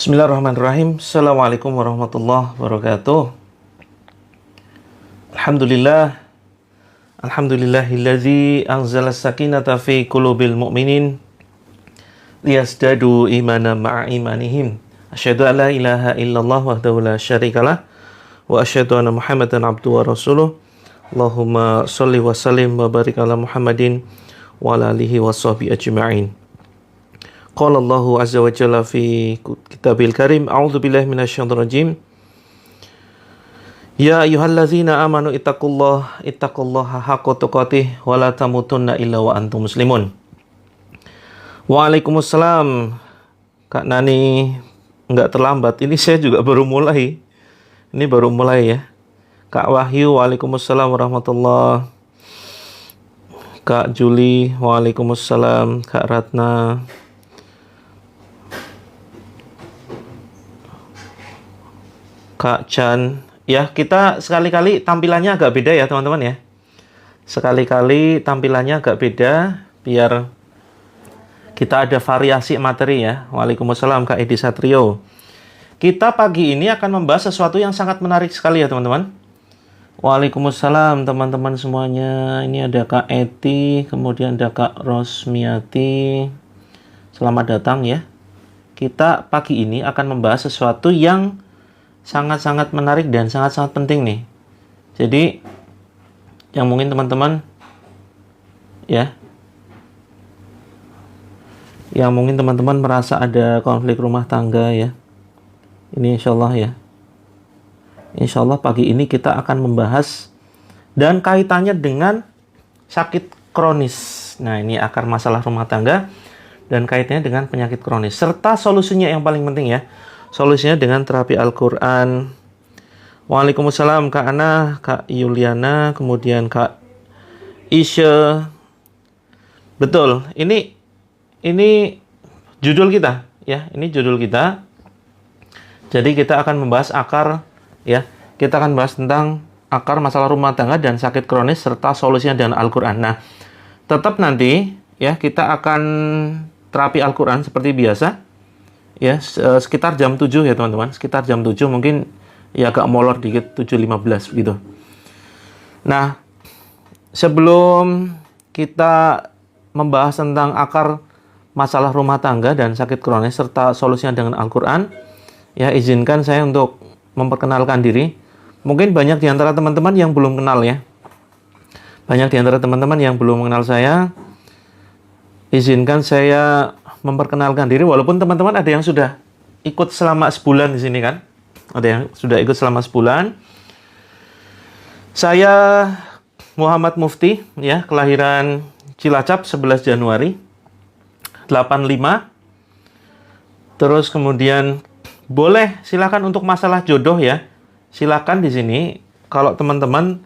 Bismillahirrahmanirrahim. Assalamualaikum warahmatullahi wabarakatuh. Alhamdulillahilladzi anzala sakinata fi qulubil mu'minin liyazdadu imanan ma'a imanihim. Asyhadu an la ilaha illallah wahdahu la syarikalah wa asyhadu anna Muhammadan abduhu wa rasuluh. Allahumma shalli wa sallim wa barik ala Muhammadin wa ala alihi wa sahbihi ajma'in. Qala Allahu azza wa jalla fi kitabil karim, a'udzu billahi minasyaitonir rajim. Ya ayyuhallazina amanu ittaqullaha haqqa tuqatih wa la tamutunna illa wa antum muslimun. Waalaikumsalam. Kak Nani, enggak terlambat. Ini saya juga baru mulai. Ini baru mulai ya. Kak Wahyu, waalaikumsalam warahmatullahi. Kak Juli, waalaikumsalam. Kak Ratna, Kak Chan, ya kita sekali-kali tampilannya agak beda ya teman-teman ya. Sekali-kali tampilannya agak beda biar kita ada variasi materi ya. Waalaikumsalam Kak Edi Satrio. Kita pagi ini akan membahas sesuatu yang sangat menarik sekali ya teman-teman. Waalaikumsalam teman-teman semuanya. Ini ada Kak Eti, kemudian ada Kak Rosmiati. Selamat datang ya. Kita pagi ini akan membahas sesuatu yang sangat-sangat menarik dan sangat-sangat penting nih. Jadi yang mungkin teman-teman ya, yang mungkin teman-teman merasa ada konflik rumah tangga ya, ini insyaallah ya, insyaallah pagi ini kita akan membahas dan kaitannya dengan sakit kronis. Nah, ini akar masalah rumah tangga dan kaitannya dengan penyakit kronis serta solusinya yang paling penting ya. Solusinya dengan terapi Al-Quran. Waalaikumsalam Kak Ana, Kak Yuliana, kemudian Kak Isya. Betul, ini judul kita ya, ini judul kita. Jadi kita akan membahas akar ya, kita akan bahas tentang akar masalah rumah tangga dan sakit kronis serta solusinya dengan Al-Quran. Nah, tetap nanti ya kita akan terapi Al-Quran seperti biasa. Ya, sekitar jam 7 ya teman-teman. Sekitar jam 7 mungkin ya agak molor dikit, 7.15 gitu. Nah, sebelum kita membahas tentang akar masalah rumah tangga dan sakit kronis serta solusinya dengan Al-Quran, ya izinkan saya untuk memperkenalkan diri. Mungkin banyak di antara teman-teman yang belum kenal ya. Banyak di antara teman-teman yang belum mengenal saya. Izinkan saya memperkenalkan diri, walaupun teman-teman ada yang sudah ikut selama sebulan di sini kan. Ada yang sudah ikut selama sebulan. Saya Muhammad Mufti ya, kelahiran Cilacap 11 Januari 85. Terus kemudian boleh silakan untuk masalah jodoh ya. Silakan di sini kalau teman-teman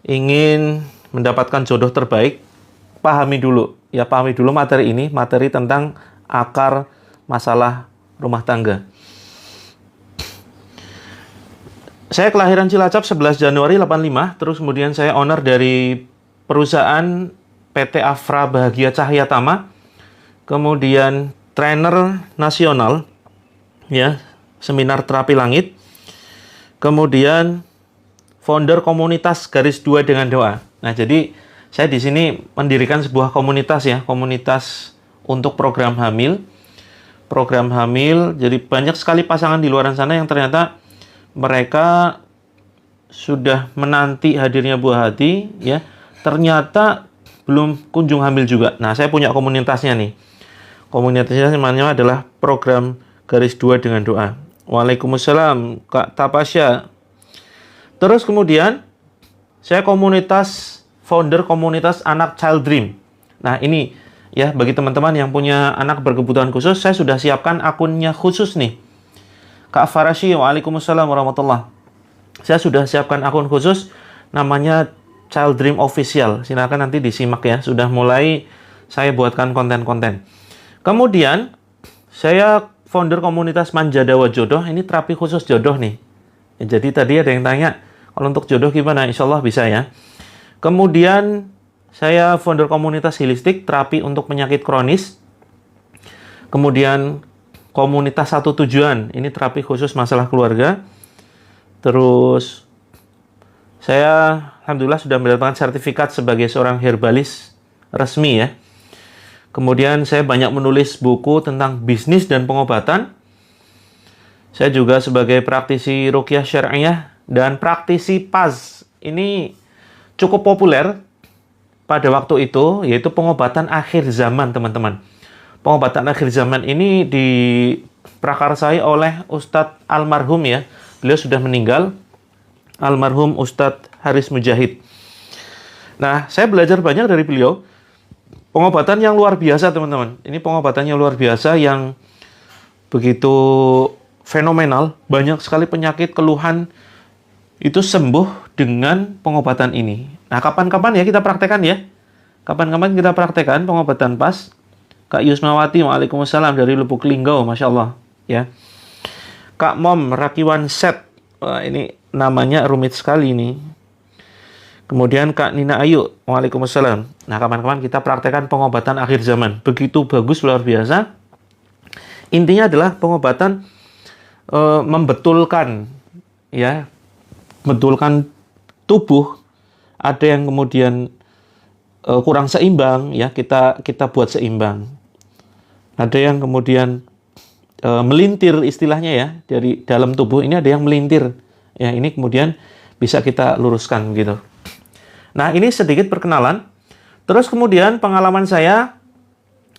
ingin mendapatkan jodoh terbaik, pahami dulu materi ini, materi tentang akar masalah rumah tangga. Saya kelahiran Cilacap 11 Januari 85, terus kemudian saya owner dari perusahaan PT Afra Bahagia Cahaya Tama, kemudian trainer nasional ya, seminar terapi langit, kemudian founder komunitas Garis 2 dengan Doa. Nah, jadi saya di sini mendirikan sebuah komunitas ya, komunitas untuk program hamil. Program hamil, jadi banyak sekali pasangan di luar sana yang ternyata mereka sudah menanti hadirnya buah hati ya, ternyata belum kunjung hamil juga. Nah, saya punya komunitasnya nih. Komunitasnya namanya adalah program garis 2 dengan doa. Waalaikumsalam, Kak Tapasya. Terus kemudian, saya founder komunitas anak Child Dream. Nah, ini ya, bagi teman-teman yang punya anak berkebutuhan khusus, saya sudah siapkan akunnya khusus nih. Kak Farashi, waalaikumsalam warahmatullah. Saya sudah siapkan akun khusus, namanya Child Dream Official. Silakan nanti disimak ya, sudah mulai saya buatkan konten-konten. Kemudian, saya founder komunitas Manjadawa Jodoh, ini terapi khusus jodoh nih. Ya, jadi tadi ada yang tanya, kalau untuk jodoh gimana? Insya Allah bisa ya. Kemudian, saya founder komunitas holistik, terapi untuk penyakit kronis. Kemudian, komunitas Satu Tujuan, ini terapi khusus masalah keluarga. Terus, saya alhamdulillah sudah mendapatkan sertifikat sebagai seorang herbalis resmi ya. Kemudian saya banyak menulis buku tentang bisnis dan pengobatan. Saya juga sebagai praktisi ruqyah syariah dan praktisi PAZ. Ini cukup populer pada waktu itu, yaitu pengobatan akhir zaman, teman-teman. Pengobatan akhir zaman ini diprakarsai oleh Ustadz almarhum ya. Beliau sudah meninggal, almarhum Ustadz Haris Mujahid. Nah, saya belajar banyak dari beliau. Pengobatan yang luar biasa, teman-teman. Ini pengobatan yang luar biasa yang begitu fenomenal. Banyak sekali penyakit, keluhan itu sembuh dengan pengobatan ini. Nah, kapan-kapan ya kita praktekkan ya. Kapan-kapan kita praktekkan pengobatan PAS. Kak Yusmawati, waalaikumsalam dari Lubuk Linggau, Masya Allah. Ya. Kak Mom, Rakiwan Set. Wah, ini namanya rumit sekali nih. Kemudian Kak Nina Ayu, waalaikumsalam. Nah, kapan-kapan kita praktekkan pengobatan akhir zaman. Begitu bagus, luar biasa. Intinya adalah pengobatan membetulkan, ya, betulkan tubuh. Ada yang kemudian kurang seimbang, ya, kita buat seimbang. Ada yang kemudian melintir istilahnya ya, dari dalam tubuh ini ada yang melintir. Ya, ini kemudian bisa kita luruskan gitu. Nah, ini sedikit perkenalan. Terus kemudian pengalaman saya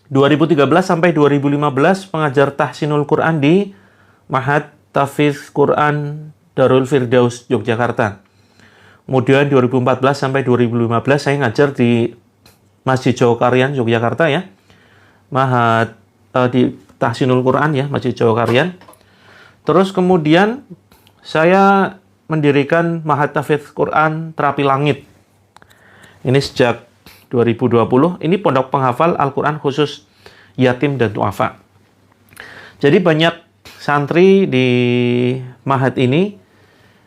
2013 sampai 2015 pengajar tahsinul Quran di Ma'had Tahfiz Quran Darul Firdaus Yogyakarta. Kemudian 2014 sampai 2015 saya ngajar di Masjid Jawa Karian Yogyakarta ya. Ma'had di tahsinul Quran ya, Masjid Jawa Karian. Terus kemudian saya mendirikan Ma'had Tahfiz Quran Terapi Langit. Ini sejak 2020. Ini pondok penghafal Al-Quran khusus yatim dan duafa. Jadi banyak santri di Ma'had ini,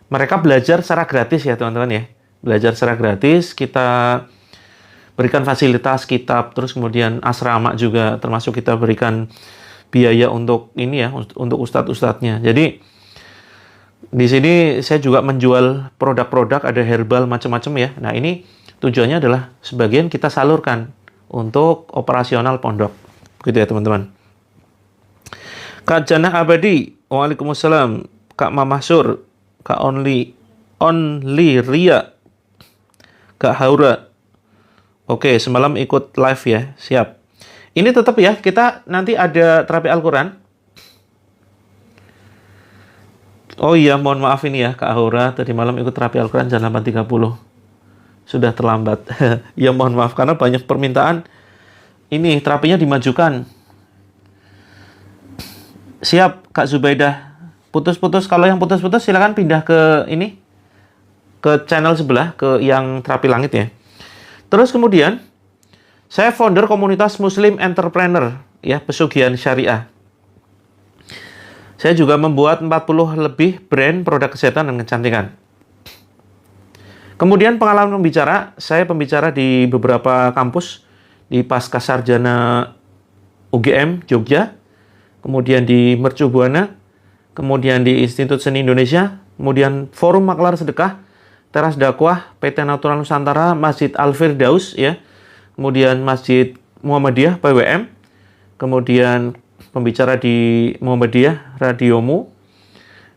mereka belajar secara gratis ya teman-teman ya. Belajar secara gratis, kita berikan fasilitas kitab, terus kemudian asrama juga, termasuk kita berikan biaya untuk ini ya, untuk ustadz-ustadznya. Jadi di sini saya juga menjual produk-produk, ada herbal macam-macam ya. Nah, ini tujuannya adalah sebagian kita salurkan untuk operasional pondok. Begitu ya teman-teman. Kak Jannah Abadi, waalaikumsalam. Kak Mamah Sur, Kak Only Ria, Kak Haura. Oke, semalam ikut live ya, siap. Ini tetap ya, kita nanti ada terapi Al-Quran. Oh iya, mohon maaf ini ya Kak Haura, tadi malam ikut terapi Al-Quran jam 8.30. Sudah terlambat. Ya mohon maaf karena banyak permintaan. Ini terapinya dimajukan. Siap Kak Zubaidah. Putus-putus, kalau yang putus-putus silakan pindah ke ini, ke channel sebelah, ke yang terapi langit ya. Terus kemudian saya founder komunitas Muslim Entrepreneur ya, pesugihan syariah. Saya juga membuat 40 lebih brand produk kesehatan dan kecantikan. Kemudian pengalaman pembicara, saya pembicara di beberapa kampus, di Pascasarjana UGM, Jogja, kemudian di Mercu Buana, kemudian di Institut Seni Indonesia, kemudian Forum Maklar Sedekah, Teras Dakwah, PT Natural Nusantara, Masjid Al-Firdaus, ya, kemudian Masjid Muhammadiyah, PWM, kemudian pembicara di Muhammadiyah, Radiomu,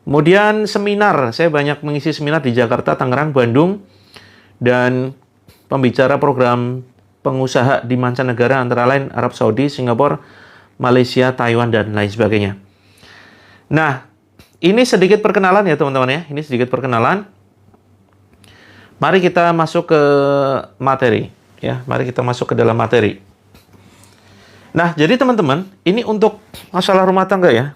kemudian seminar, saya banyak mengisi seminar di Jakarta, Tangerang, Bandung, dan pembicara program pengusaha di mancanegara antara lain Arab Saudi, Singapura, Malaysia, Taiwan, dan lain sebagainya. Nah, ini sedikit perkenalan ya teman-teman ya. Ini sedikit perkenalan. Mari kita masuk ke materi ya. Mari kita masuk ke dalam materi. Nah, jadi teman-teman, ini untuk masalah rumah tangga ya.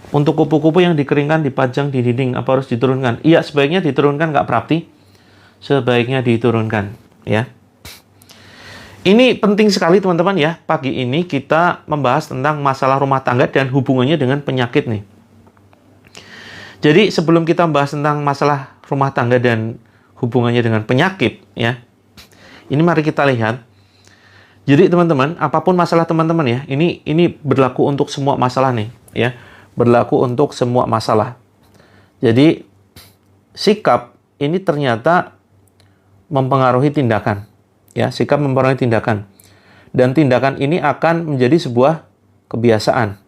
Untuk kupu-kupu yang dikeringkan, dipajang di dinding, apa harus diturunkan? Iya, sebaiknya diturunkan, nggak Prapti. Sebaiknya diturunkan, ya. Ini penting sekali, teman-teman, ya. Pagi ini kita membahas tentang masalah rumah tangga dan hubungannya dengan penyakit, nih. Jadi, sebelum kita membahas tentang masalah rumah tangga dan hubungannya dengan penyakit, ya. Ini mari kita lihat. Jadi, teman-teman, apapun masalah teman-teman, ya. Ini berlaku untuk semua masalah, nih, ya. Berlaku untuk semua masalah. Jadi, sikap ini ternyata mempengaruhi tindakan. Ya, sikap mempengaruhi tindakan. Dan tindakan ini akan menjadi sebuah kebiasaan.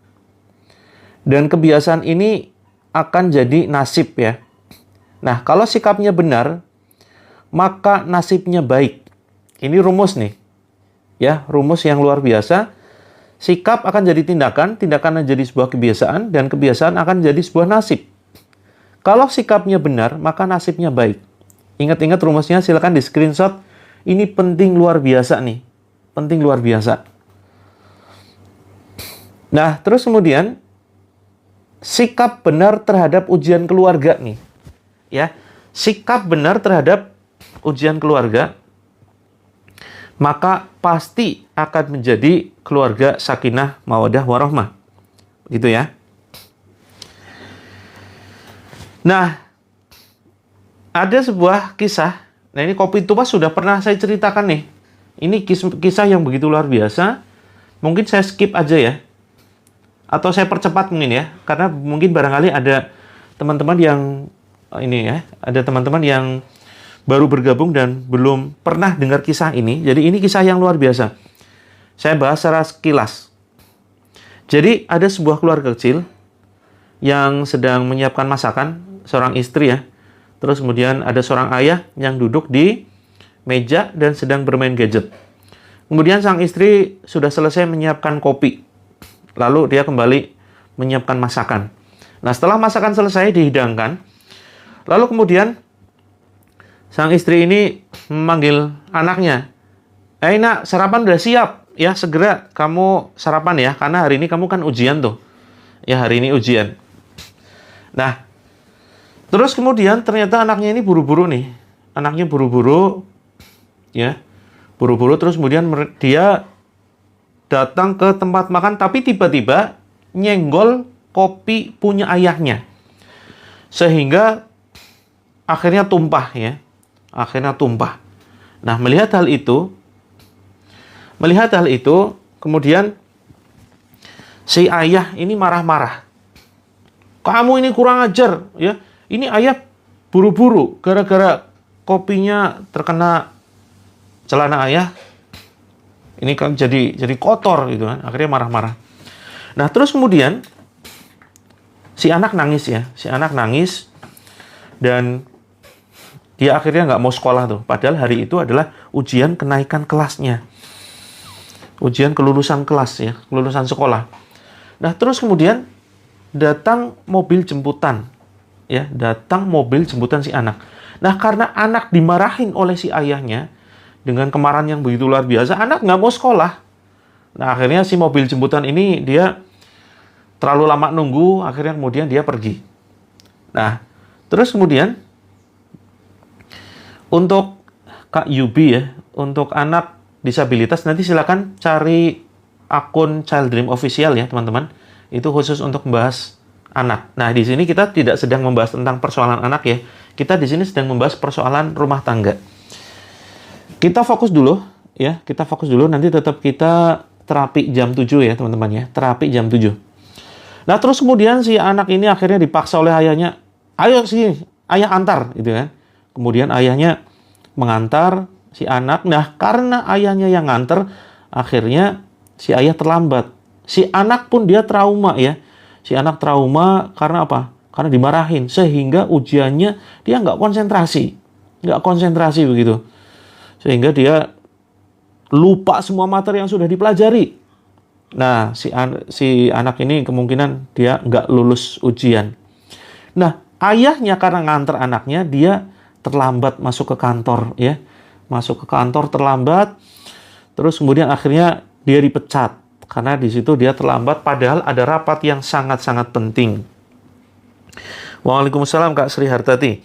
Dan kebiasaan ini akan jadi nasib ya. Nah, kalau sikapnya benar, maka nasibnya baik. Ini rumus nih. Ya, rumus yang luar biasa. Sikap akan jadi tindakan, tindakan akan jadi sebuah kebiasaan, dan kebiasaan akan jadi sebuah nasib. Kalau sikapnya benar, maka nasibnya baik. Ingat-ingat rumusnya, silakan di screenshot. Ini penting luar biasa nih. Penting luar biasa. Nah, terus kemudian, sikap benar terhadap ujian keluarga nih. Ya, sikap benar terhadap ujian keluarga, maka pasti akan menjadi keluarga sakinah, mawaddah, warahmah. Gitu ya. Nah, ada sebuah kisah. Nah, ini Kopi Tupas sudah pernah saya ceritakan nih. Ini kisah yang begitu luar biasa. Mungkin saya skip aja ya. Atau saya percepat mungkin ya. Karena mungkin barangkali ada teman-teman yang ini ya, ada teman-teman yang baru bergabung dan belum pernah dengar kisah ini. Jadi ini kisah yang luar biasa. Saya bahas secara sekilas. Jadi ada sebuah keluarga kecil yang sedang menyiapkan masakan, seorang istri ya. Terus kemudian ada seorang ayah yang duduk di meja dan sedang bermain gadget. Kemudian sang istri sudah selesai menyiapkan kopi. Lalu dia kembali menyiapkan masakan. Nah, setelah masakan selesai dihidangkan, lalu kemudian sang istri ini memanggil anaknya. Nak, sarapan udah siap. Ya, segera kamu sarapan ya. Karena hari ini kamu kan ujian tuh. Ya, hari ini ujian. Nah, terus kemudian ternyata anaknya ini buru-buru nih. Anaknya buru-buru. Ya, buru-buru. Terus kemudian dia datang ke tempat makan. Tapi tiba-tiba nyenggol kopi punya ayahnya. Sehingga akhirnya tumpah ya. Akhirnya tumpah. Nah, melihat hal itu, kemudian si ayah ini marah-marah. Kamu ini kurang ajar, ya. Ini ayah buru-buru gara-gara kopinya terkena celana ayah. Ini kan jadi kotor gitu kan. Akhirnya marah-marah. Nah, terus kemudian si anak nangis ya. Si anak nangis dan dia akhirnya nggak mau sekolah tuh. Padahal hari itu adalah ujian kenaikan kelasnya. Ujian kelulusan kelas ya. Kelulusan sekolah. Nah, terus kemudian datang mobil jemputan. Ya, datang mobil jemputan si anak. Nah, karena anak dimarahin oleh si ayahnya, dengan kemarahan yang begitu luar biasa, anak nggak mau sekolah. Nah, akhirnya si mobil jemputan ini dia terlalu lama nunggu, akhirnya kemudian dia pergi. Nah, terus kemudian untuk Kak Yubi ya, untuk anak disabilitas, nanti silakan cari akun Child Dream Official ya, teman-teman. Itu khusus untuk membahas anak. Nah, di sini kita tidak sedang membahas tentang persoalan anak ya. Kita di sini sedang membahas persoalan rumah tangga. Kita fokus dulu ya, kita fokus dulu, nanti tetap kita terapi jam 7 ya, teman-teman ya. Terapi jam 7. Nah, terus kemudian si anak ini akhirnya dipaksa oleh ayahnya, "Ayo sini, ayah antar," gitu kan. Kemudian ayahnya mengantar si anak. Nah, karena ayahnya yang nganter, akhirnya si ayah terlambat. Si anak pun dia trauma ya. Si anak trauma karena apa? Karena dimarahin. Sehingga ujiannya dia nggak konsentrasi. Nggak konsentrasi begitu. sehingga dia lupa semua materi yang sudah dipelajari. Nah, si anak ini kemungkinan dia nggak lulus ujian. Nah, ayahnya karena nganter anaknya, dia terlambat masuk ke kantor, ya. Masuk ke kantor terlambat, terus kemudian akhirnya dia dipecat. Karena di situ dia terlambat, padahal ada rapat yang sangat-sangat penting. Waalaikumsalam Kak Sri Hartati.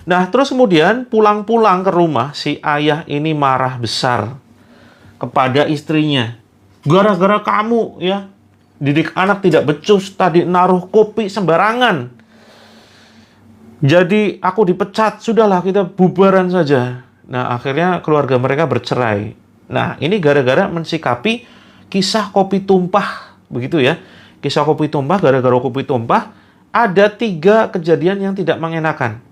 Nah, terus kemudian pulang-pulang ke rumah, si ayah ini marah besar kepada istrinya. Gara-gara kamu, ya, didik anak tidak becus, tadi naruh kopi sembarangan. Jadi aku dipecat, sudahlah kita bubaran saja. Nah, akhirnya keluarga mereka bercerai. Nah, ini gara-gara mensikapi kisah kopi tumpah, begitu ya. Kisah kopi tumpah, gara-gara kopi tumpah, ada 3 kejadian yang tidak mengenakan.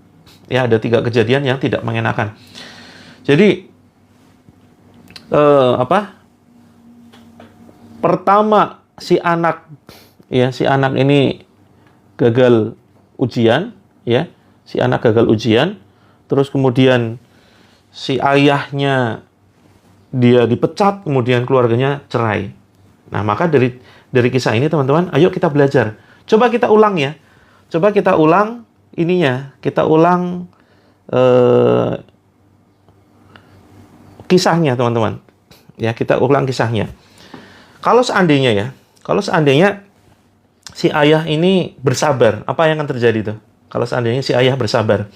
Ya, ada 3 kejadian yang tidak mengenakan. Jadi, pertama, si anak ini gagal ujian, ya. Si anak gagal ujian, terus kemudian si ayahnya dia dipecat, kemudian keluarganya cerai. Nah, maka dari kisah ini teman-teman, ayo kita belajar. Coba kita ulang ya. Coba kita ulang ininya. Kita ulang kisahnya teman-teman. Ya, kita ulang kisahnya. Kalau seandainya si ayah ini bersabar, apa yang akan terjadi tuh? Kalau seandainya si ayah bersabar.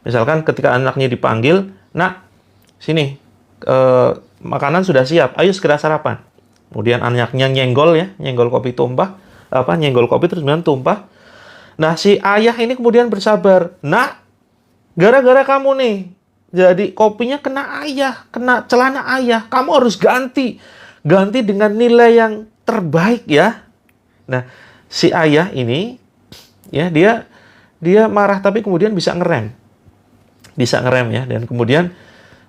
Misalkan ketika anaknya dipanggil, "Nak, sini, makanan sudah siap, ayo segera sarapan." Kemudian anaknya nyenggol kopi tumpah, nyenggol kopi terus kemudian tumpah. Nah, si ayah ini kemudian bersabar. "Nak, gara-gara kamu nih, jadi kopinya kena celana ayah, kamu harus ganti dengan nilai yang terbaik ya." Nah, si ayah ini, ya, dia marah tapi kemudian bisa ngerem ya, dan kemudian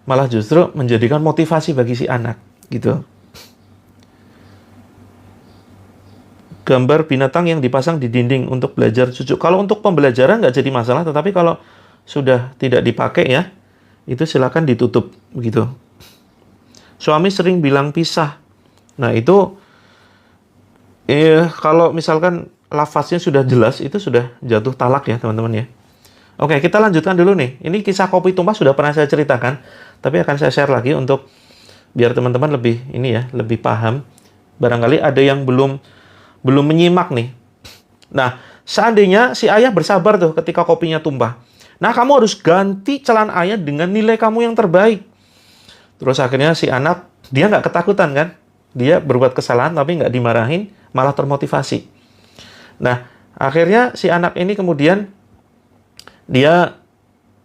malah justru menjadikan motivasi bagi si anak gitu. Gambar binatang yang dipasang di dinding untuk belajar cucu. Kalau untuk pembelajaran nggak jadi masalah, tetapi kalau sudah tidak dipakai ya, itu silakan ditutup begitu. Suami sering bilang pisah. Nah, itu kalau misalkan lafaznya sudah jelas, itu sudah jatuh talak ya teman-teman ya. Oke, kita lanjutkan dulu nih. Ini kisah kopi tumpah sudah pernah saya ceritakan, tapi akan saya share lagi untuk biar teman-teman lebih paham. Barangkali ada yang belum menyimak nih. Nah, seandainya si ayah bersabar tuh ketika kopinya tumpah. Nah, kamu harus ganti celana ayah dengan nilai kamu yang terbaik. Terus akhirnya si anak, dia nggak ketakutan kan? Dia berbuat kesalahan tapi nggak dimarahin, malah termotivasi. Nah, akhirnya si anak ini kemudian dia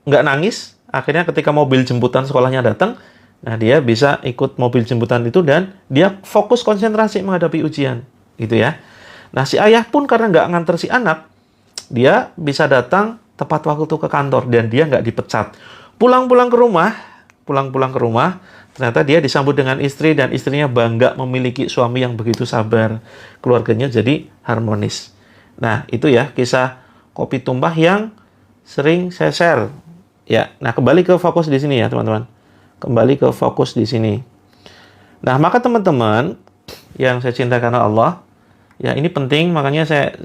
nggak nangis. Akhirnya ketika mobil jemputan sekolahnya datang, nah dia bisa ikut mobil jemputan itu dan dia fokus konsentrasi menghadapi ujian, gitu ya. Nah, si ayah pun karena nggak nganter si anak, dia bisa datang tepat waktu ke kantor dan dia nggak dipecat. Pulang-pulang ke rumah, ternyata dia disambut dengan istri dan istrinya bangga memiliki suami yang begitu sabar. Keluarganya jadi harmonis. Nah, itu ya kisah kopi tumpah yang sering saya share. Ya, nah kembali ke fokus di sini ya, teman-teman. Kembali ke fokus di sini. Nah, maka teman-teman yang saya cintai karena Allah, ya ini penting, makanya saya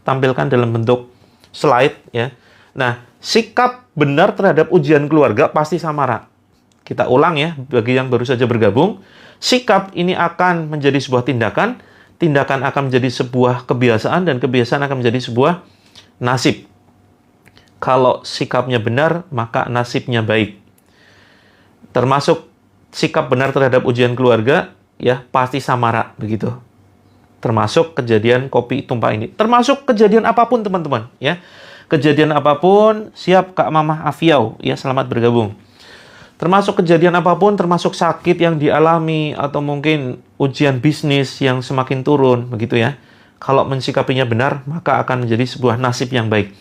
tampilkan dalam bentuk slide ya. Nah, sikap benar terhadap ujian keluarga pasti samara. Kita ulang ya, bagi yang baru saja bergabung. Sikap ini akan menjadi sebuah tindakan akan menjadi sebuah kebiasaan, dan kebiasaan akan menjadi sebuah nasib. Kalau sikapnya benar, maka nasibnya baik. Termasuk sikap benar terhadap ujian keluarga, ya pasti samara, begitu. Termasuk kejadian kopi tumpah ini. Termasuk kejadian apapun, teman-teman. Ya, kejadian apapun, siap Kak Mamah Afiau, ya selamat bergabung. Termasuk kejadian apapun, termasuk sakit yang dialami, atau mungkin ujian bisnis yang semakin turun, begitu ya. Kalau mensikapinya benar, maka akan menjadi sebuah nasib yang baik.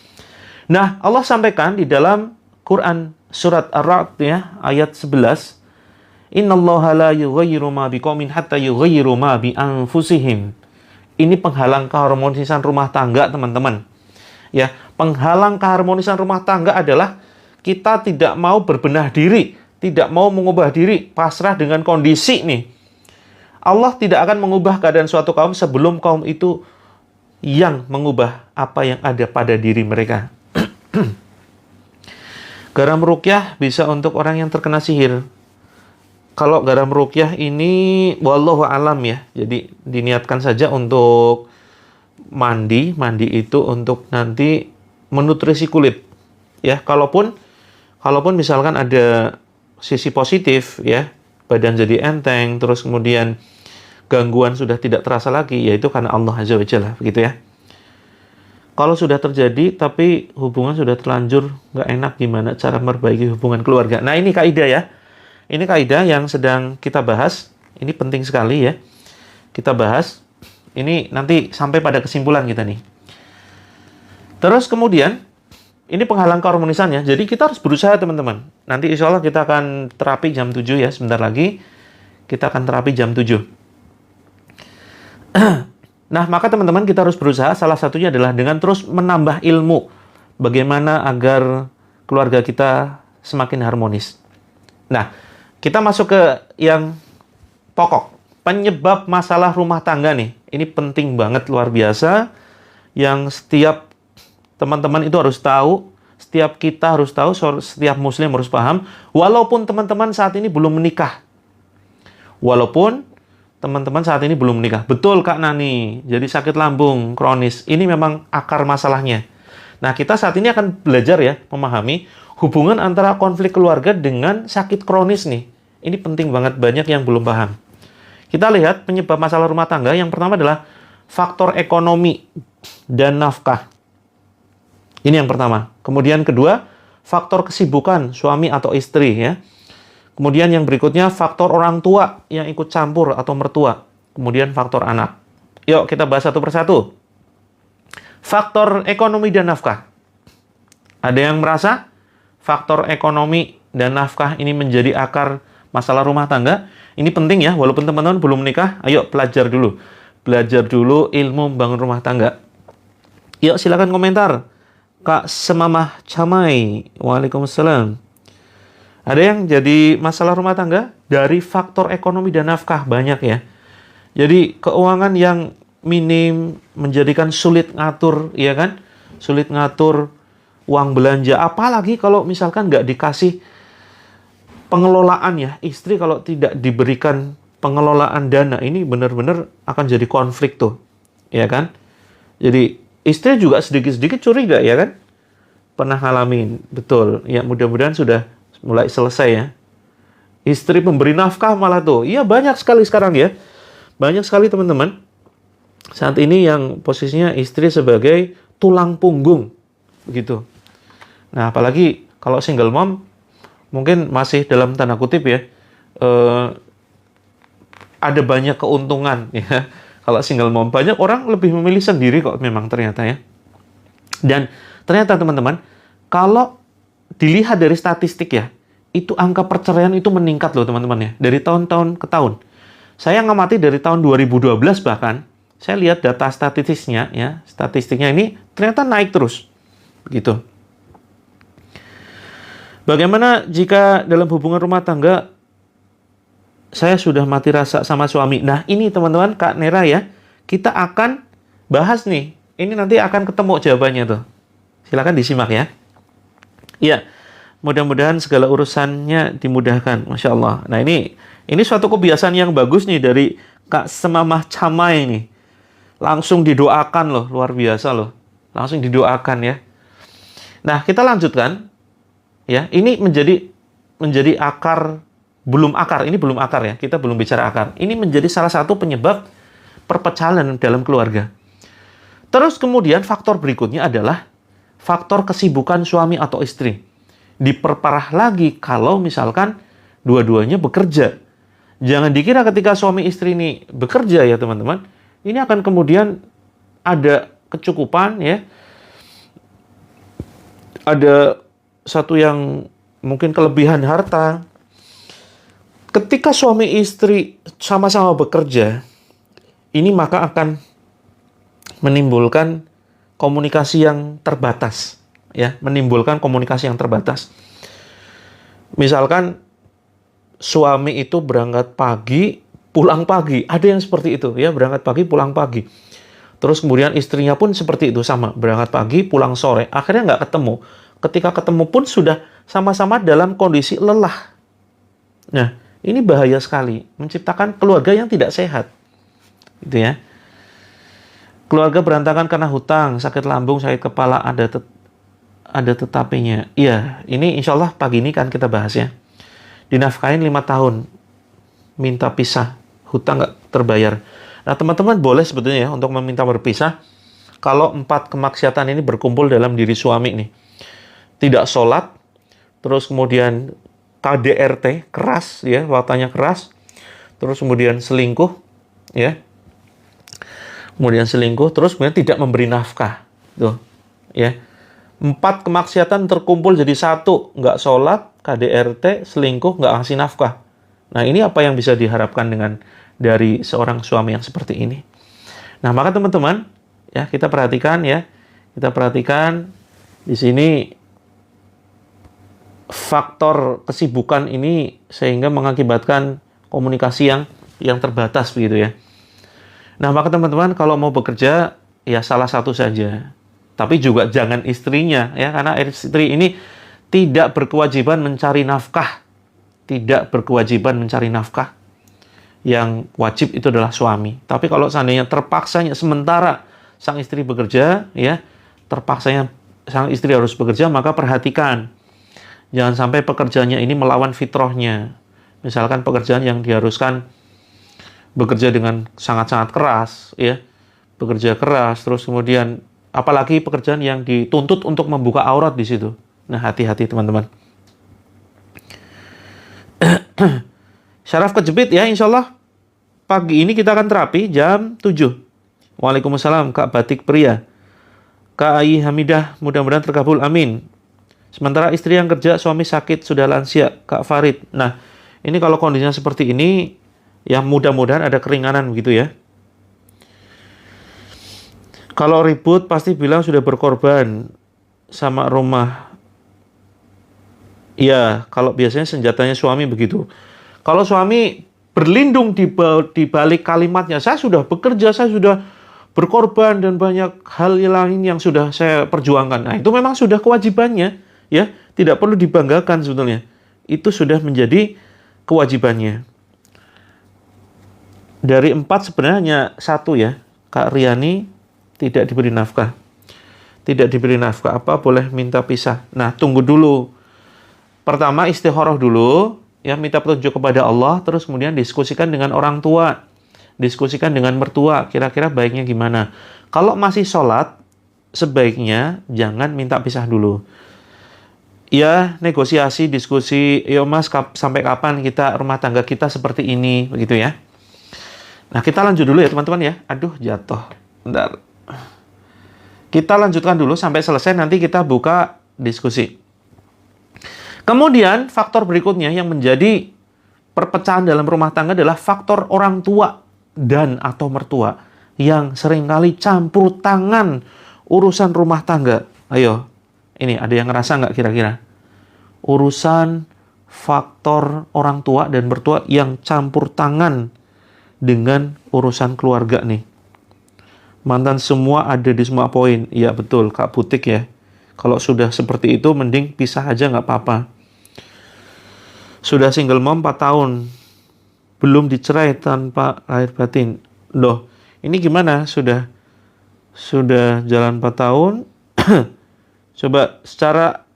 Nah, Allah sampaikan di dalam Quran surat Ar-Ra'd ya, ayat 11, "Innallaha la yughayyiru ma biqaumin hatta yughayyiru ma bi anfusihim." Ini penghalang keharmonisan rumah tangga, teman-teman. Ya, penghalang keharmonisan rumah tangga adalah kita tidak mau berbenah diri tidak mau mengubah diri, pasrah dengan kondisi nih. Allah tidak akan mengubah keadaan suatu kaum sebelum kaum itu yang mengubah apa yang ada pada diri mereka. Garam ruqyah bisa untuk orang yang terkena sihir. Kalau garam ruqyah ini wallahu alam ya. Jadi diniatkan saja untuk mandi itu untuk nanti menutrisi kulit. Ya, kalaupun misalkan ada sisi positif ya, badan jadi enteng, terus kemudian gangguan sudah tidak terasa lagi, yaitu karena Allah Azza wa Jalla, begitu ya. Kalau sudah terjadi, tapi hubungan sudah terlanjur nggak enak, gimana cara memperbaiki hubungan keluarga? Nah, ini kaidah ya. Ini kaidah yang sedang kita bahas. Ini penting sekali ya. Kita bahas. Ini nanti sampai pada kesimpulan kita nih. Terus kemudian, ini penghalang keharmonisannya. Jadi kita harus berusaha teman-teman. Nanti insya Allah kita akan terapi jam 7 ya. Sebentar lagi kita akan terapi jam 7. Nah, maka teman-teman kita harus berusaha. Salah satunya adalah dengan terus menambah ilmu. Bagaimana agar keluarga kita semakin harmonis. Nah, kita masuk ke yang pokok. Penyebab masalah rumah tangga nih. Ini penting banget, luar biasa. Yang setiap teman-teman itu harus tahu. Setiap kita harus tahu. Setiap muslim harus paham. Walaupun teman-teman saat ini belum menikah. Betul Kak Nani, jadi sakit lambung kronis. Ini memang akar masalahnya. Nah, kita saat ini akan belajar ya, memahami hubungan antara konflik keluarga dengan sakit kronis nih. Ini penting banget, banyak yang belum paham. Kita lihat penyebab masalah rumah tangga. Yang pertama adalah faktor ekonomi dan nafkah. Ini yang pertama. Kemudian kedua, faktor kesibukan suami atau istri ya. Kemudian yang berikutnya, faktor orang tua yang ikut campur atau mertua. Kemudian faktor anak. Yuk kita bahas satu persatu. Faktor ekonomi dan nafkah. Ada yang merasa faktor ekonomi dan nafkah ini menjadi akar masalah rumah tangga? Ini penting ya, walaupun teman-teman belum menikah, ayo belajar dulu. Belajar dulu ilmu membangun rumah tangga. Yuk silakan komentar. Kak Semamah Camai. Waalaikumsalam. Ada yang jadi masalah rumah tangga dari faktor ekonomi dan nafkah, banyak ya. Jadi keuangan yang minim menjadikan sulit ngatur, ya kan? Sulit ngatur uang belanja. Apalagi kalau misalkan nggak dikasih pengelolaan ya. Istri kalau tidak diberikan pengelolaan dana, ini benar-benar akan jadi konflik tuh, ya kan? Jadi istri juga sedikit-sedikit curiga, ya kan? Pernah ngalamin, betul. Ya mudah-mudahan sudah mulai selesai ya. Istri pemberi nafkah malah tuh. Iya banyak sekali sekarang ya. Banyak sekali teman-teman. Saat ini yang posisinya istri sebagai tulang punggung. Begitu. Nah apalagi kalau single mom. Mungkin masih dalam tanda kutip ya. Ada banyak keuntungan ya. Kalau single mom. Banyak orang lebih memilih sendiri kok memang ternyata ya. Dan ternyata teman-teman. Kalau dilihat dari statistik ya, itu angka perceraian itu meningkat loh teman-teman ya, dari tahun-tahun ke tahun. Saya ngamati dari tahun 2012 bahkan, saya lihat data statistiknya ya, statistiknya ini ternyata naik terus. Begitu. Bagaimana jika dalam hubungan rumah tangga saya sudah mati rasa sama suami? Nah, ini teman-teman Kak Nera ya, kita akan bahas nih. Ini nanti akan ketemu jawabannya tuh. Silakan disimak ya. Ya, mudah-mudahan segala urusannya dimudahkan. Masya Allah. Nah, ini suatu kebiasaan yang bagus nih dari Kak Semamah Camai nih. Langsung didoakan loh, luar biasa loh. Langsung didoakan ya. Nah, kita lanjutkan. Ya, ini menjadi akar, belum akar. Ini belum akar ya. Kita belum bicara akar. Ini menjadi salah satu penyebab perpecahan dalam keluarga. Terus kemudian faktor berikutnya adalah faktor kesibukan suami atau istri. Diperparah lagi kalau misalkan dua-duanya bekerja. Jangan dikira ketika suami istri ini bekerja ya teman-teman, ini akan kemudian ada kecukupan ya. Ada satu yang mungkin kelebihan harta. Ketika suami istri sama-sama bekerja, ini maka akan menimbulkan komunikasi yang terbatas, ya, menimbulkan komunikasi yang terbatas. Misalkan suami itu berangkat pagi, pulang pagi. Ada yang seperti itu ya, berangkat pagi, pulang pagi. Terus kemudian istrinya pun seperti itu, sama, berangkat pagi, pulang sore. Akhirnya nggak ketemu. Ketika ketemu pun sudah sama-sama dalam kondisi lelah. Nah, ini bahaya sekali, menciptakan keluarga yang tidak sehat. Gitu ya. Keluarga berantakan karena hutang, sakit lambung, sakit kepala, ada tetapinya. Iya, ini insya Allah pagi ini kan kita bahas ya. Dinafkahin 5 tahun, minta pisah, hutang nggak terbayar. Nah, teman-teman boleh sebetulnya ya untuk meminta berpisah kalau 4 kemaksiatan ini berkumpul dalam diri suami nih. Tidak sholat, terus kemudian KDRT, keras ya, wataknya keras, terus kemudian selingkuh, ya. Kemudian selingkuh, terus kemudian tidak memberi nafkah. Tuh, ya. 4 kemaksiatan terkumpul jadi 1, nggak sholat, KDRT, selingkuh, nggak ngasih nafkah. Nah, ini apa yang bisa diharapkan dari seorang suami yang seperti ini? Nah, maka teman-teman, ya kita perhatikan ya. Kita perhatikan di sini faktor kesibukan ini sehingga mengakibatkan komunikasi yang terbatas begitu ya. Nah, maka teman-teman kalau mau bekerja ya salah satu saja. Tapi juga jangan istrinya ya, karena istri ini tidak berkewajiban mencari nafkah. Tidak berkewajiban mencari nafkah. Yang wajib itu adalah suami. Tapi kalau seandainya terpaksanya sementara sang istri bekerja, ya, terpaksanya sang istri harus bekerja, maka perhatikan. Jangan sampai pekerjaannya ini melawan fitrahnya. Misalkan pekerjaan yang diharuskan bekerja dengan sangat-sangat keras, ya. Bekerja keras, terus kemudian apalagi pekerjaan yang dituntut untuk membuka aurat di situ. Nah, hati-hati teman-teman. Syaraf kejepit ya, insya Allah pagi ini kita akan terapi jam 7. Waalaikumsalam Kak Batik Pria. Kak Ayi Hamidah, mudah-mudahan terkabul, amin. Sementara istri yang kerja, suami sakit, sudah lansia, Kak Farid. Nah, ini kalau kondisinya seperti ini, ya mudah-mudahan ada keringanan begitu ya. Kalau ribut pasti bilang sudah berkorban sama rumah. Ya, kalau biasanya senjatanya suami begitu. Kalau suami berlindung di balik kalimatnya, saya sudah bekerja, saya sudah berkorban dan banyak hal lain yang sudah saya perjuangkan. Nah, itu memang sudah kewajibannya, ya, tidak perlu dibanggakan sebetulnya. Itu sudah menjadi kewajibannya. Dari 4 sebenarnya 1 ya, Kak Riani tidak diberi nafkah. Tidak diberi nafkah, apa boleh minta pisah. Nah, tunggu dulu. Pertama istikharah dulu, ya, minta petunjuk kepada Allah, terus kemudian diskusikan dengan orang tua, diskusikan dengan mertua, kira-kira baiknya gimana. Kalau masih sholat, sebaiknya jangan minta pisah dulu. Ya, negosiasi, diskusi, yo mas, sampai kapan kita rumah tangga kita seperti ini, begitu ya. Nah, kita lanjut dulu ya teman-teman ya. Aduh, jatuh. Bentar. Kita lanjutkan dulu sampai selesai, nanti kita buka diskusi. Kemudian faktor berikutnya yang menjadi perpecahan dalam rumah tangga adalah faktor orang tua dan atau mertua yang seringkali campur tangan urusan rumah tangga. Ayo, ini ada yang ngerasa nggak kira-kira? Urusan faktor orang tua dan mertua yang campur tangan dengan urusan keluarga nih. Mantan semua ada di semua poin. Iya betul, Kak Butik ya. Kalau sudah seperti itu, mending pisah aja nggak apa-apa. Sudah single mom 4 tahun. Belum dicerai tanpa lahir batin. Loh, ini gimana? Sudah jalan 4 tahun. Coba secara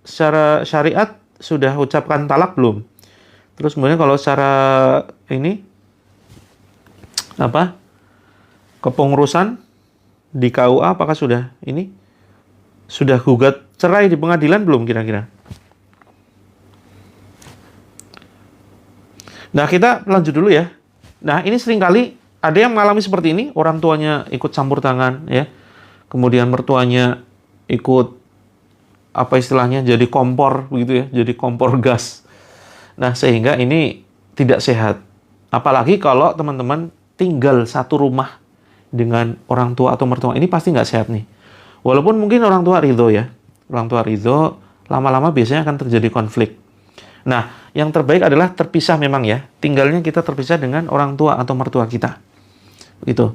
syariat sudah ucapkan talak belum? Terus kemudian kalau secara ini apa? Kepengurusan di KUA apakah sudah gugat cerai di pengadilan belum kira-kira? Nah, kita lanjut dulu ya. Nah, ini seringkali ada yang mengalami seperti ini, orang tuanya ikut campur tangan ya. Kemudian mertuanya ikut apa istilahnya jadi kompor begitu ya, jadi kompor gas. Nah, sehingga ini tidak sehat. Apalagi kalau teman-teman tinggal satu rumah dengan orang tua atau mertua, ini pasti nggak sehat nih. Walaupun mungkin orang tua ridho ya. Orang tua ridho, lama-lama biasanya akan terjadi konflik. Nah, yang terbaik adalah terpisah memang ya. Tinggalnya kita terpisah dengan orang tua atau mertua kita. Begitu.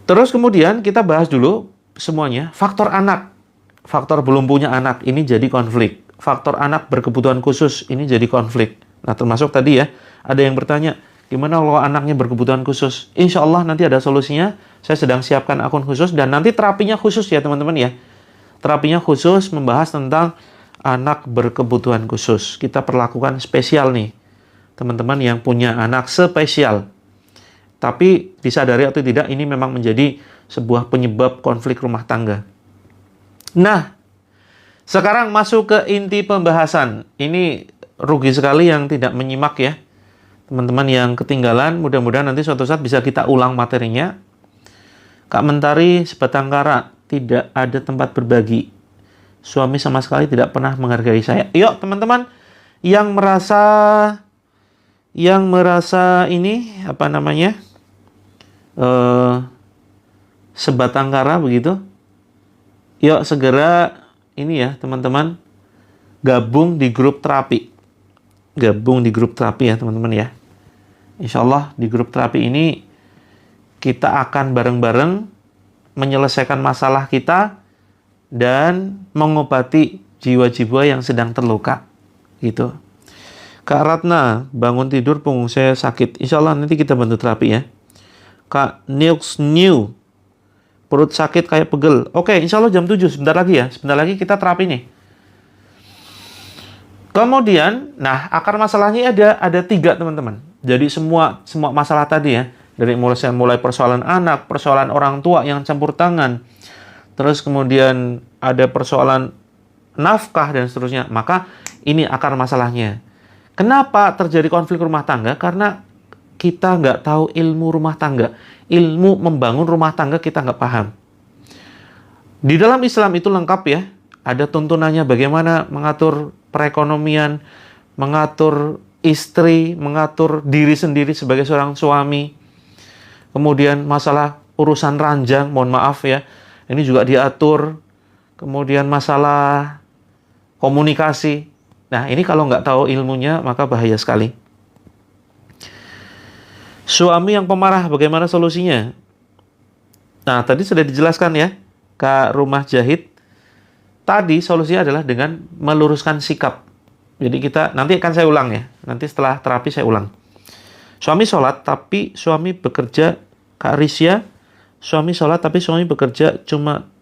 Terus kemudian kita bahas dulu semuanya. Faktor anak. Faktor belum punya anak ini jadi konflik. Faktor anak berkebutuhan khusus ini jadi konflik. Nah, termasuk tadi ya, ada yang bertanya, gimana kalau anaknya berkebutuhan khusus? Insya Allah nanti ada solusinya. Saya sedang siapkan akun khusus dan nanti terapinya khusus ya teman-teman ya. Terapinya khusus membahas tentang anak berkebutuhan khusus. Kita perlakukan spesial nih, teman-teman yang punya anak spesial. Tapi disadari atau tidak, ini memang menjadi sebuah penyebab konflik rumah tangga. Nah, sekarang masuk ke inti pembahasan. Ini rugi sekali yang tidak menyimak ya. Teman-teman yang ketinggalan, mudah-mudahan nanti suatu saat bisa kita ulang materinya. Kak Mentari sebatang kara, tidak ada tempat berbagi. Suami sama sekali tidak pernah menghargai saya. Yuk teman-teman yang merasa ini apa namanya sebatang kara begitu. Yuk segera ini ya teman-teman, gabung di grup terapi. Gabung di grup terapi ya teman-teman ya. Insya Allah di grup terapi ini kita akan bareng-bareng menyelesaikan masalah kita dan mengobati jiwa-jiwa yang sedang terluka. Gitu. Kak Ratna, bangun tidur punggung saya sakit. Insya Allah nanti kita bantu terapi ya. Kak Nux New, perut sakit kayak pegel. Oke, insya Allah jam 7, sebentar lagi ya. Sebentar lagi kita terapi nih. Kemudian, nah akar masalahnya ada 3 teman-teman. Jadi semua masalah tadi ya. Dari mulai persoalan anak, persoalan orang tua yang campur tangan, terus kemudian ada persoalan nafkah dan seterusnya. Maka ini akar masalahnya. Kenapa terjadi konflik rumah tangga? Karena kita nggak tahu ilmu rumah tangga. Ilmu membangun rumah tangga kita nggak paham. Di dalam Islam itu lengkap ya. Ada tuntunannya bagaimana mengatur perekonomian, mengatur istri, mengatur diri sendiri sebagai seorang suami. Kemudian masalah urusan ranjang, mohon maaf ya, ini juga diatur. Kemudian masalah komunikasi. Nah, ini kalau nggak tahu ilmunya, maka bahaya sekali. Suami yang pemarah, bagaimana solusinya? Nah, tadi sudah dijelaskan ya, Kak Rumah Jahid. Tadi solusinya adalah dengan meluruskan sikap. Jadi nanti akan saya ulang ya. Nanti setelah terapi saya ulang. Suami sholat, tapi suami bekerja, Kak Risya, suami sholat, tapi suami bekerja cuma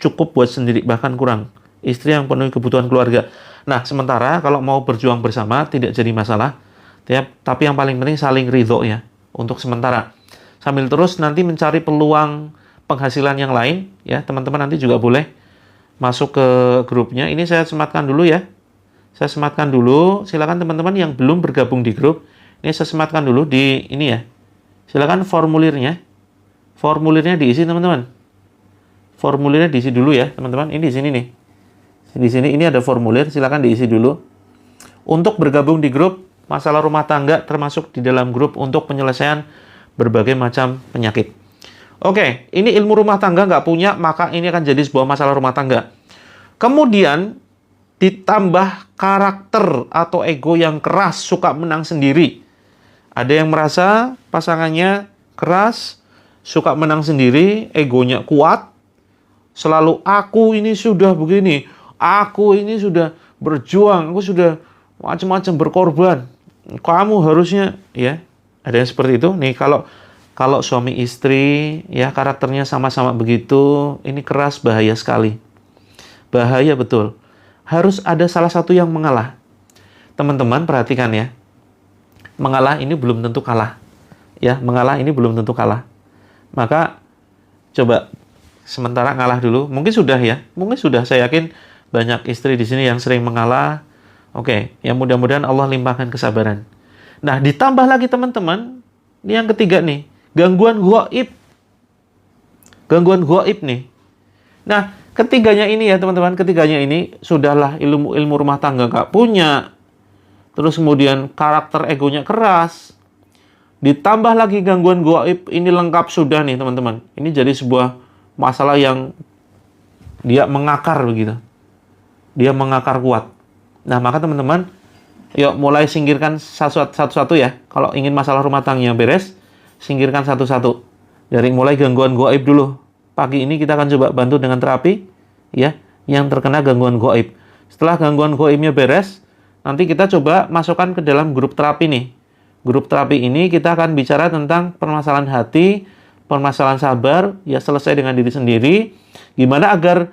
cukup buat sendiri, bahkan kurang. Istri yang penuhi kebutuhan keluarga. Nah, sementara kalau mau berjuang bersama, tidak jadi masalah. Tapi yang paling penting saling ridho ya, untuk sementara. Sambil terus nanti mencari peluang penghasilan yang lain, ya teman-teman nanti juga boleh masuk ke grupnya. Ini saya sematkan dulu ya. Saya sematkan dulu, silakan teman-teman yang belum bergabung di grup, ini saya sematkan dulu di ini ya. Silakan formulirnya. Formulirnya diisi teman-teman. Formulirnya diisi dulu ya, teman-teman. Ini di sini nih. Di sini ini ada formulir, silakan diisi dulu. Untuk bergabung di grup masalah rumah tangga, termasuk di dalam grup untuk penyelesaian berbagai macam penyakit. Oke, ini ilmu rumah tangga nggak punya, maka ini akan jadi sebuah masalah rumah tangga. Kemudian ditambah karakter atau ego yang keras, suka menang sendiri. Ada yang merasa pasangannya keras, suka menang sendiri, egonya kuat, selalu aku ini sudah begini, aku ini sudah berjuang, aku sudah macam-macam berkorban, kamu harusnya, ya, ada yang seperti itu. Nih kalau suami istri ya karakternya sama-sama begitu, ini keras, bahaya sekali, bahaya betul. Harus ada salah satu yang mengalah. Teman-teman perhatikan ya, mengalah ini belum tentu kalah, ya, mengalah ini belum tentu kalah. Maka coba sementara ngalah dulu, mungkin sudah ya, mungkin sudah, saya yakin banyak istri di sini yang sering mengalah. Oke, ya mudah-mudahan Allah limpahkan kesabaran. Nah, ditambah lagi teman-teman, ini yang ketiga nih, gangguan ghaib. Gangguan ghaib nih. Nah, ketiganya ini ya teman-teman, ketiganya ini sudahlah ilmu rumah tangga nggak punya. Terus kemudian karakter egonya keras. Ditambah lagi gangguan ghaib, ini lengkap sudah nih teman-teman. Ini jadi sebuah masalah yang dia mengakar begitu. Dia mengakar kuat. Nah, maka teman-teman, yuk mulai singkirkan satu-satu ya. Kalau ingin masalah rumah tangganya beres, singkirkan satu-satu. Dari mulai gangguan gaib dulu. Pagi ini kita akan coba bantu dengan terapi, ya, yang terkena gangguan gaib. Setelah gangguan gaibnya beres, nanti kita coba masukkan ke dalam grup terapi nih. Grup terapi ini kita akan bicara tentang permasalahan hati, permasalahan sabar, ya selesai dengan diri sendiri. Gimana agar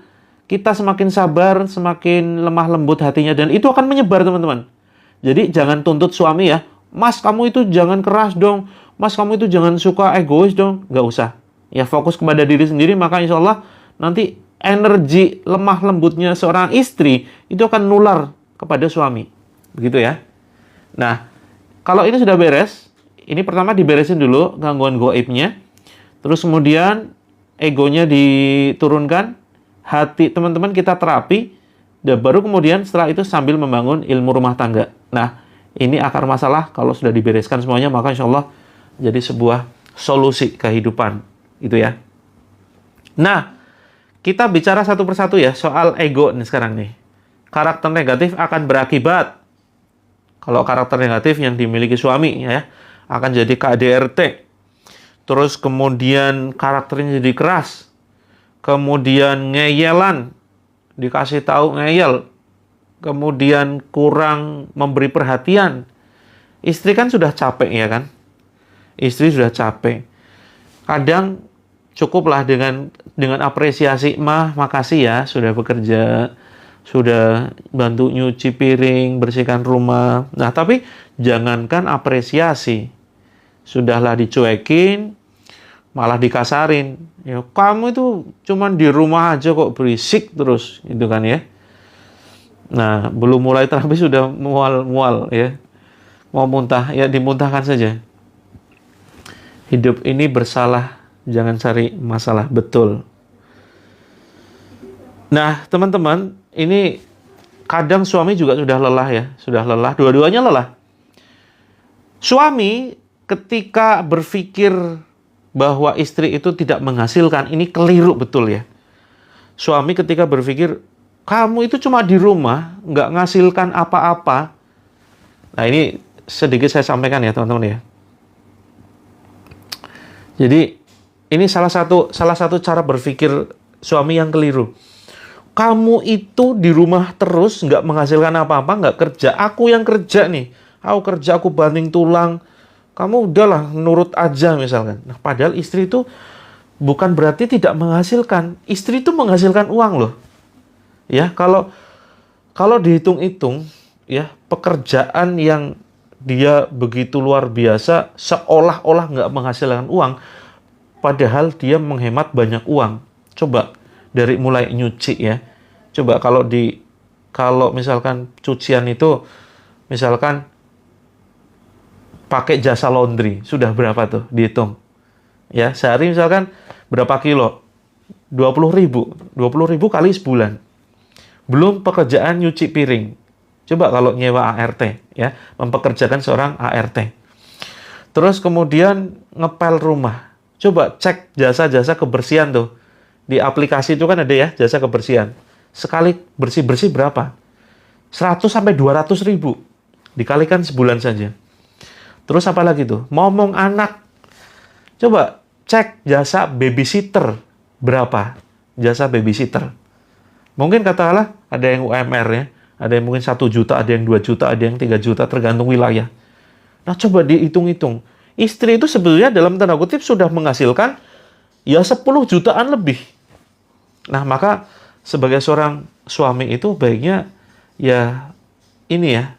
kita semakin sabar, semakin lemah lembut hatinya, dan itu akan menyebar, teman-teman. Jadi jangan tuntut suami ya, Mas kamu itu jangan keras dong, Mas kamu itu jangan suka egois dong, nggak usah. Ya fokus kepada diri sendiri, maka insya Allah nanti energi lemah lembutnya seorang istri itu akan nular kepada suami. Begitu ya. Nah, kalau ini sudah beres, ini pertama diberesin dulu gangguan gaibnya, terus kemudian egonya diturunkan, hati teman-teman kita terapi, dan baru kemudian setelah itu sambil membangun ilmu rumah tangga. Nah, ini akar masalah kalau sudah dibereskan semuanya, maka insya Allah jadi sebuah solusi kehidupan. Itu ya. Nah, kita bicara satu persatu ya soal ego nih sekarang nih. Karakter negatif akan berakibat. Kalau karakter negatif yang dimiliki suami ya, akan jadi KDRT. Terus kemudian karakternya jadi keras. Kemudian ngeyelan, dikasih tahu ngeyel. Kemudian kurang memberi perhatian. Istri kan sudah capek ya kan? Istri sudah capek. Kadang cukuplah dengan apresiasi, "Mah, makasih ya sudah bekerja, sudah bantu nyuci piring, bersihkan rumah." Nah, tapi jangankan apresiasi. Sudahlah dicuekin, malah dikasarin. Ya, kamu itu cuman di rumah aja kok berisik terus, gitu kan ya. Nah, belum mulai terapi sudah mual-mual ya. Mau muntah, ya dimuntahkan saja. Hidup ini bersalah, jangan cari masalah, betul. Nah, teman-teman, ini kadang suami juga sudah lelah ya, sudah lelah, dua-duanya lelah. Suami ketika berpikir bahwa istri itu tidak menghasilkan, ini keliru betul ya. Suami ketika berpikir, kamu itu cuma di rumah, nggak ngasilkan apa-apa. Nah, ini sedikit saya sampaikan ya, teman-teman ya. Jadi, ini salah satu cara berpikir suami yang keliru. Kamu itu di rumah terus, nggak menghasilkan apa-apa, nggak kerja. Aku yang kerja nih. Aku kerja, aku banting tulang. Kamu udahlah, nurut aja misalkan. Nah, padahal istri itu bukan berarti tidak menghasilkan. Istri itu menghasilkan uang loh. Ya, kalau dihitung-hitung, ya pekerjaan yang dia begitu luar biasa, seolah-olah nggak menghasilkan uang, padahal dia menghemat banyak uang. Coba dari mulai nyuci ya. Coba kalau misalkan cucian itu misalkan pakai jasa laundry, sudah berapa tuh dihitung? Ya, sehari misalkan berapa kilo? 20.000. 20.000 kali sebulan. Belum pekerjaan nyuci piring. Coba kalau nyewa ART ya, mempekerjakan seorang ART. Terus kemudian ngepel rumah. Coba cek jasa-jasa kebersihan tuh. Di aplikasi itu kan ada ya, jasa kebersihan. Sekali bersih-bersih berapa? 100 sampai 200 ribu. Dikalikan sebulan saja. Terus apa lagi tuh? Momong anak. Coba cek jasa babysitter. Berapa jasa babysitter? Mungkin katakanlah ada yang UMR ya. Ada yang mungkin 1 juta, ada yang 2 juta, ada yang 3 juta, tergantung wilayah. Nah, coba dihitung-hitung. Istri itu sebetulnya dalam tanda kutip sudah menghasilkan ya 10 jutaan lebih. Nah, maka sebagai seorang suami itu baiknya ya ini ya,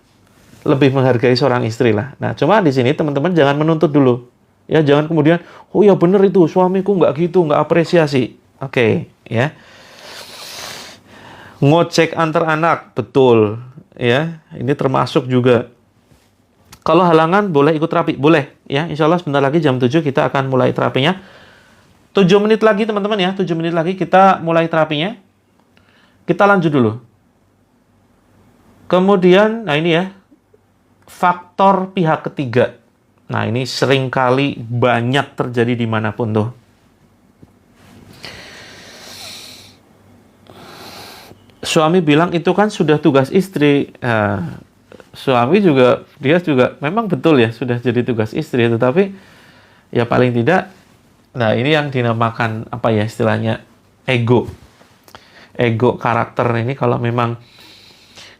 lebih menghargai seorang istri lah. Nah, cuma di sini teman-teman jangan menuntut dulu. Ya, jangan kemudian, oh ya bener itu, suamiku nggak gitu, nggak apresiasi. Oke, ya. Ngocek antar anak, betul. Ya, ini termasuk juga. Kalau halangan boleh ikut terapi, boleh. Ya, insya Allah sebentar lagi jam 7 kita akan mulai terapinya. 7 menit lagi teman-teman ya, 7 menit lagi kita mulai terapinya. Kita lanjut dulu. Kemudian, nah ini ya, faktor pihak ketiga. Nah, ini seringkali banyak terjadi dimanapun tuh. suami bilang itu kan sudah tugas istri. Suami juga, dia juga memang betul ya, sudah jadi tugas istri, tetapi ya paling tidak, nah ini yang dinamakan apa ya istilahnya, ego karakter ini. Kalau memang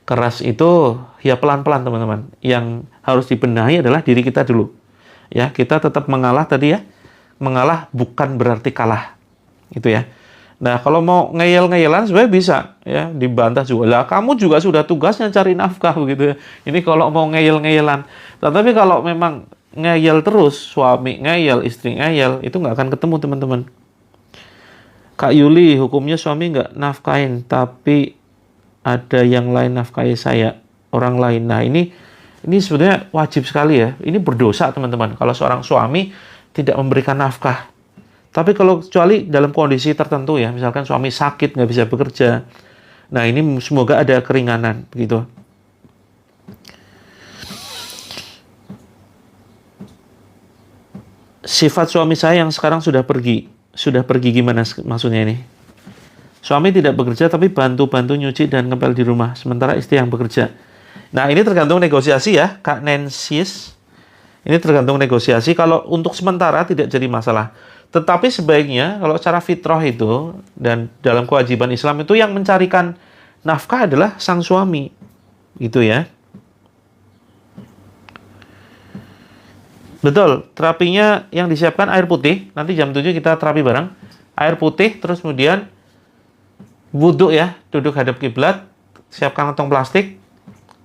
keras itu ya pelan-pelan teman-teman. Yang harus dibenahi adalah diri kita dulu ya. Kita tetap mengalah tadi ya, mengalah bukan berarti kalah gitu ya. Nah, kalau mau ngeyel-ngeyelan sebenarnya bisa ya, dibantah juga. Lah, kamu juga sudah tugasnya cari nafkah begitu ya. Ini kalau mau ngeyel-ngeyelan. Tetapi kalau memang ngeyel terus, suami ngeyel, istri ngeyel, itu nggak akan ketemu teman-teman. Kak Yuli, hukumnya suami nggak nafkahin, tapi ada yang lain nafkahi saya, orang lain. Nah, ini sebenarnya wajib sekali ya. Ini berdosa teman-teman. Kalau seorang suami tidak memberikan nafkah. Tapi kalau kecuali dalam kondisi tertentu ya, misalkan suami sakit, nggak bisa bekerja. Nah, ini semoga ada keringanan, begitu. Sifat suami saya yang sekarang sudah pergi. Sudah pergi gimana maksudnya ini? Suami tidak bekerja, tapi bantu-bantu nyuci dan ngepel di rumah. Sementara istri yang bekerja. Nah, ini tergantung negosiasi ya, Kak Nensis. Ini tergantung negosiasi. Kalau untuk sementara tidak jadi masalah. Tetapi sebaiknya kalau secara fitrah itu dan dalam kewajiban Islam itu yang mencarikan nafkah adalah sang suami. Gitu ya. Betul, terapinya yang disiapkan air putih. Nanti jam 7 kita terapi bareng. Air putih, terus kemudian wudhu ya, duduk hadap kiblat, siapkan kantong plastik,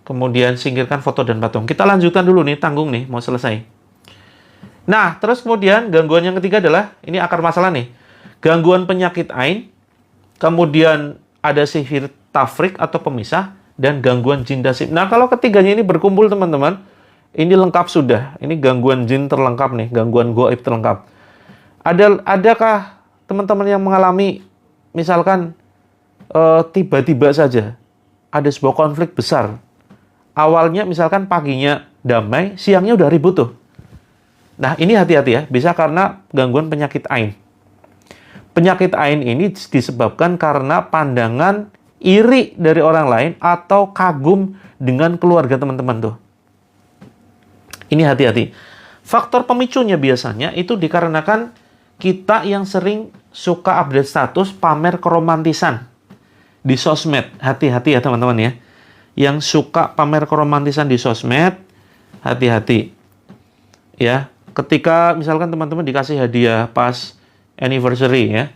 kemudian singkirkan foto dan patung. Kita lanjutkan dulu nih, tanggung nih, mau selesai. Nah, terus kemudian gangguan yang ketiga adalah, ini akar masalah nih, gangguan penyakit ain, kemudian ada sihir tafrik atau pemisah, dan gangguan jin dasib. Nah, kalau ketiganya ini berkumpul teman-teman, ini lengkap sudah. Ini gangguan jin terlengkap nih, gangguan gaib terlengkap. Adakah teman-teman yang mengalami, misalkan tiba-tiba saja ada sebuah konflik besar. Awalnya misalkan paginya damai, siangnya udah ribut tuh. Nah, ini hati-hati ya, bisa karena gangguan penyakit ain. Penyakit ain ini disebabkan karena pandangan iri dari orang lain atau kagum dengan keluarga teman-teman tuh. Ini hati-hati. Faktor pemicunya biasanya itu dikarenakan kita yang sering suka update status, pamer keromantisan di sosmed. Hati-hati ya teman-teman ya. Yang suka pamer keromantisan di sosmed, hati-hati. Ya, ketika misalkan teman-teman dikasih hadiah pas anniversary ya,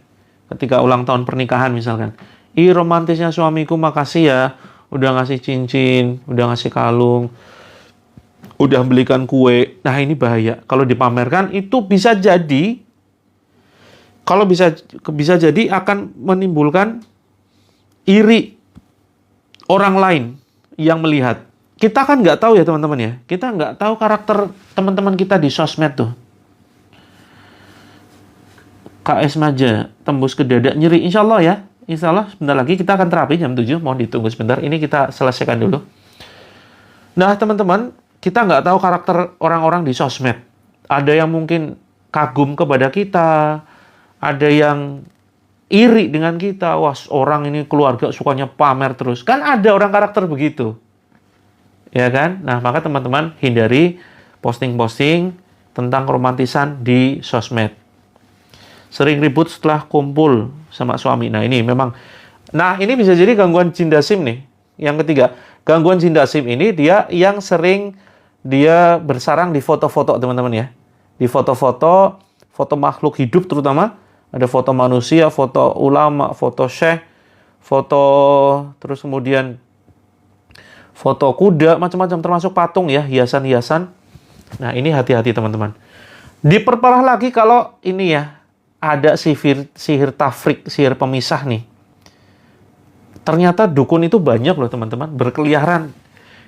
ketika ulang tahun pernikahan misalkan, ih romantisnya suamiku, makasih ya, udah ngasih cincin, udah ngasih kalung, udah belikan kue. Nah, ini bahaya. Kalau dipamerkan itu bisa jadi, kalau bisa jadi akan menimbulkan iri orang lain yang melihat. Kita kan nggak tahu ya teman-teman ya. Kita nggak tahu karakter teman-teman kita di sosmed tuh. KS Maja, tembus ke dada, nyeri. Insya Allah ya. Insya Allah sebentar lagi kita akan terapi jam 7. Mohon ditunggu sebentar. Ini kita selesaikan dulu. Nah teman-teman, kita nggak tahu karakter orang-orang di sosmed. Ada yang mungkin kagum kepada kita. Ada yang iri dengan kita. Wah, orang ini keluarga sukanya pamer terus. Kan ada orang karakter begitu. Ya kan? Nah, maka teman-teman hindari posting-posting tentang keromantisan di sosmed. Sering ribut setelah kumpul sama suami. Nah, ini memang. Nah, ini bisa jadi gangguan jin dasim nih. Yang ketiga, gangguan jin dasim ini dia yang sering dia bersarang di foto-foto teman-teman ya. Di foto-foto, foto makhluk hidup terutama. Ada foto manusia, foto ulama, foto syekh, foto terus kemudian foto kuda, macam-macam termasuk patung ya, hiasan-hiasan. Nah, ini hati-hati teman-teman. Diperparah lagi kalau ini ya, ada sihir tafrik, sihir pemisah nih. Ternyata dukun itu banyak loh teman-teman, berkeliaran.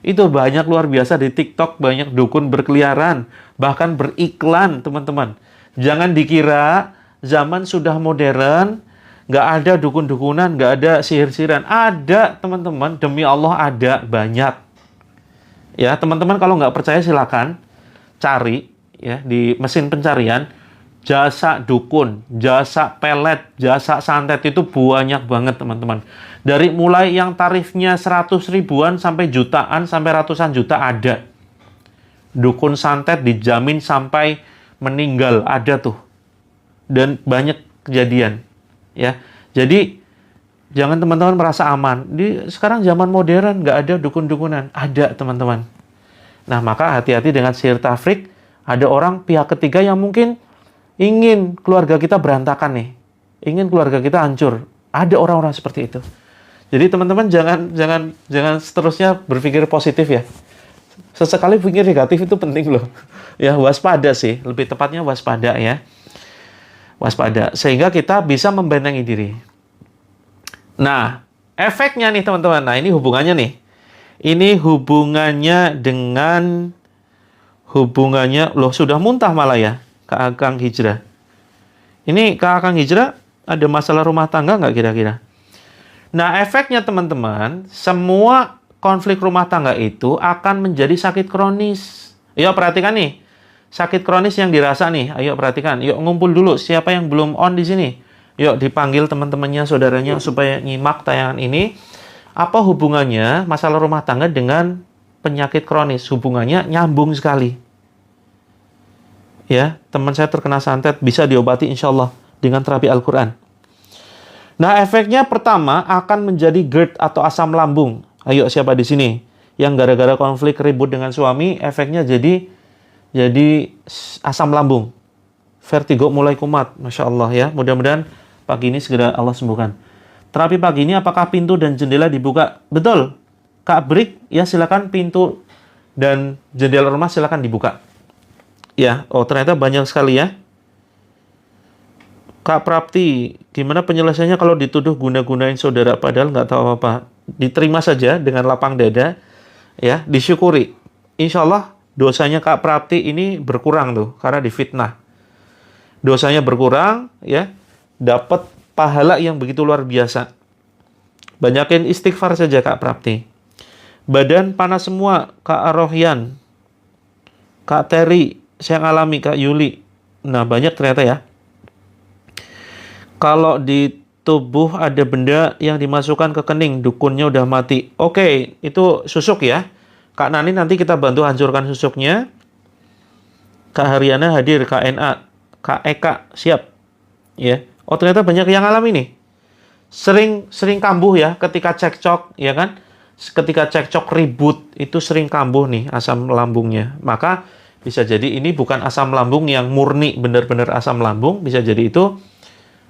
Itu banyak luar biasa di TikTok, banyak dukun berkeliaran, bahkan beriklan teman-teman. Jangan dikira zaman sudah modern, nggak ada dukun-dukunan, nggak ada sihir-sihiran. Ada teman-teman, demi Allah ada, banyak. Ya teman-teman kalau nggak percaya silakan cari ya di mesin pencarian jasa dukun, jasa pelet, jasa santet itu banyak banget teman-teman. Dari mulai yang tarifnya 100 ribuan sampai jutaan, sampai ratusan juta ada. Dukun santet dijamin sampai meninggal, ada tuh. Dan banyak kejadian. Ya, jadi jangan teman-teman merasa aman. Sekarang zaman modern, nggak ada dukun-dukunan. Ada teman-teman. Nah, maka hati-hati dengan sihir tafrik. Ada orang pihak ketiga yang mungkin ingin keluarga kita berantakan nih, ingin keluarga kita hancur. Ada orang-orang seperti itu. Jadi teman-teman jangan seterusnya berpikir positif ya. Sesekali pikir negatif itu penting loh. Ya, waspada sih, lebih tepatnya waspada ya. Waspada sehingga kita bisa membentengi diri. Nah, efeknya nih teman-teman. Nah, ini hubungannya nih. Ini hubungannya dengan loh sudah muntah malah ya. Kak Akang Hijrah. Ini Kak Akang Hijrah ada masalah rumah tangga nggak kira-kira? Nah, efeknya teman-teman, semua konflik rumah tangga itu akan menjadi sakit kronis. Ayo perhatikan nih, sakit kronis yang dirasa nih. Ayo perhatikan, yuk ngumpul dulu. Siapa yang belum on di sini? Yuk dipanggil teman-temannya, saudaranya supaya nyimak tayangan ini. Apa hubungannya masalah rumah tangga dengan penyakit kronis? Hubungannya nyambung sekali. Ya, teman saya terkena santet bisa diobati insya Allah dengan terapi Al-Quran. Nah, efeknya pertama akan menjadi GERD atau asam lambung. Ayo, siapa di sini yang gara-gara konflik ribut dengan suami, efeknya jadi asam lambung, vertigo mulai kumat, masya Allah ya. Mudah-mudahan pagi ini segera Allah sembuhkan. Terapi pagi ini apakah pintu dan jendela dibuka? Betul, Kak Brik ya, silakan pintu dan jendela rumah silakan dibuka. Ya, oh ternyata banyak sekali ya. Kak Prapti, gimana penyelesaiannya kalau dituduh guna-gunain saudara padahal nggak tahu apa-apa? Diterima saja dengan lapang dada, ya, disyukuri. Insya Allah dosanya Kak Prapti ini berkurang tuh, karena difitnah. Dosanya berkurang, ya, dapat pahala yang begitu luar biasa. Banyakin istighfar saja Kak Prapti. Badan panas semua, Kak Arohyan, Kak Terry, saya ngalami, Kak Yuli. Nah, banyak ternyata ya. Kalau di tubuh ada benda yang dimasukkan ke kening, dukunnya udah mati. Oke, itu susuk ya. Kak Nani nanti kita bantu hancurkan susuknya. Kak Haryana hadir, Kak NA, Kak Eka siap. Ya. Oh, ternyata banyak yang alami nih. Sering kambuh ya ketika cekcok, ya kan? Ketika cekcok ribut itu sering kambuh nih asam lambungnya. Maka bisa jadi ini bukan asam lambung yang murni benar-benar asam lambung, bisa jadi itu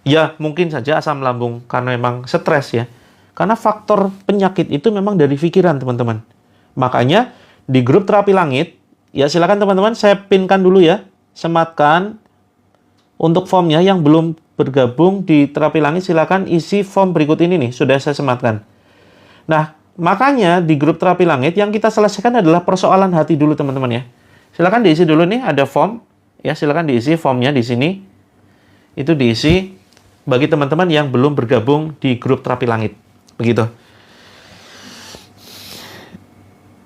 ya mungkin saja asam lambung karena memang stres ya. Karena faktor penyakit itu memang dari pikiran teman-teman. Makanya di grup terapi langit, ya silakan teman-teman saya pinkan dulu ya, sematkan untuk formnya. Yang belum bergabung di terapi langit silakan isi form berikut ini nih, sudah saya sematkan. Nah, makanya di grup terapi langit yang kita selesaikan adalah persoalan hati dulu teman-teman ya. Silakan diisi dulu nih, ada form ya, silakan diisi formnya di sini. Itu diisi bagi teman-teman yang belum bergabung di grup terapi langit. Begitu.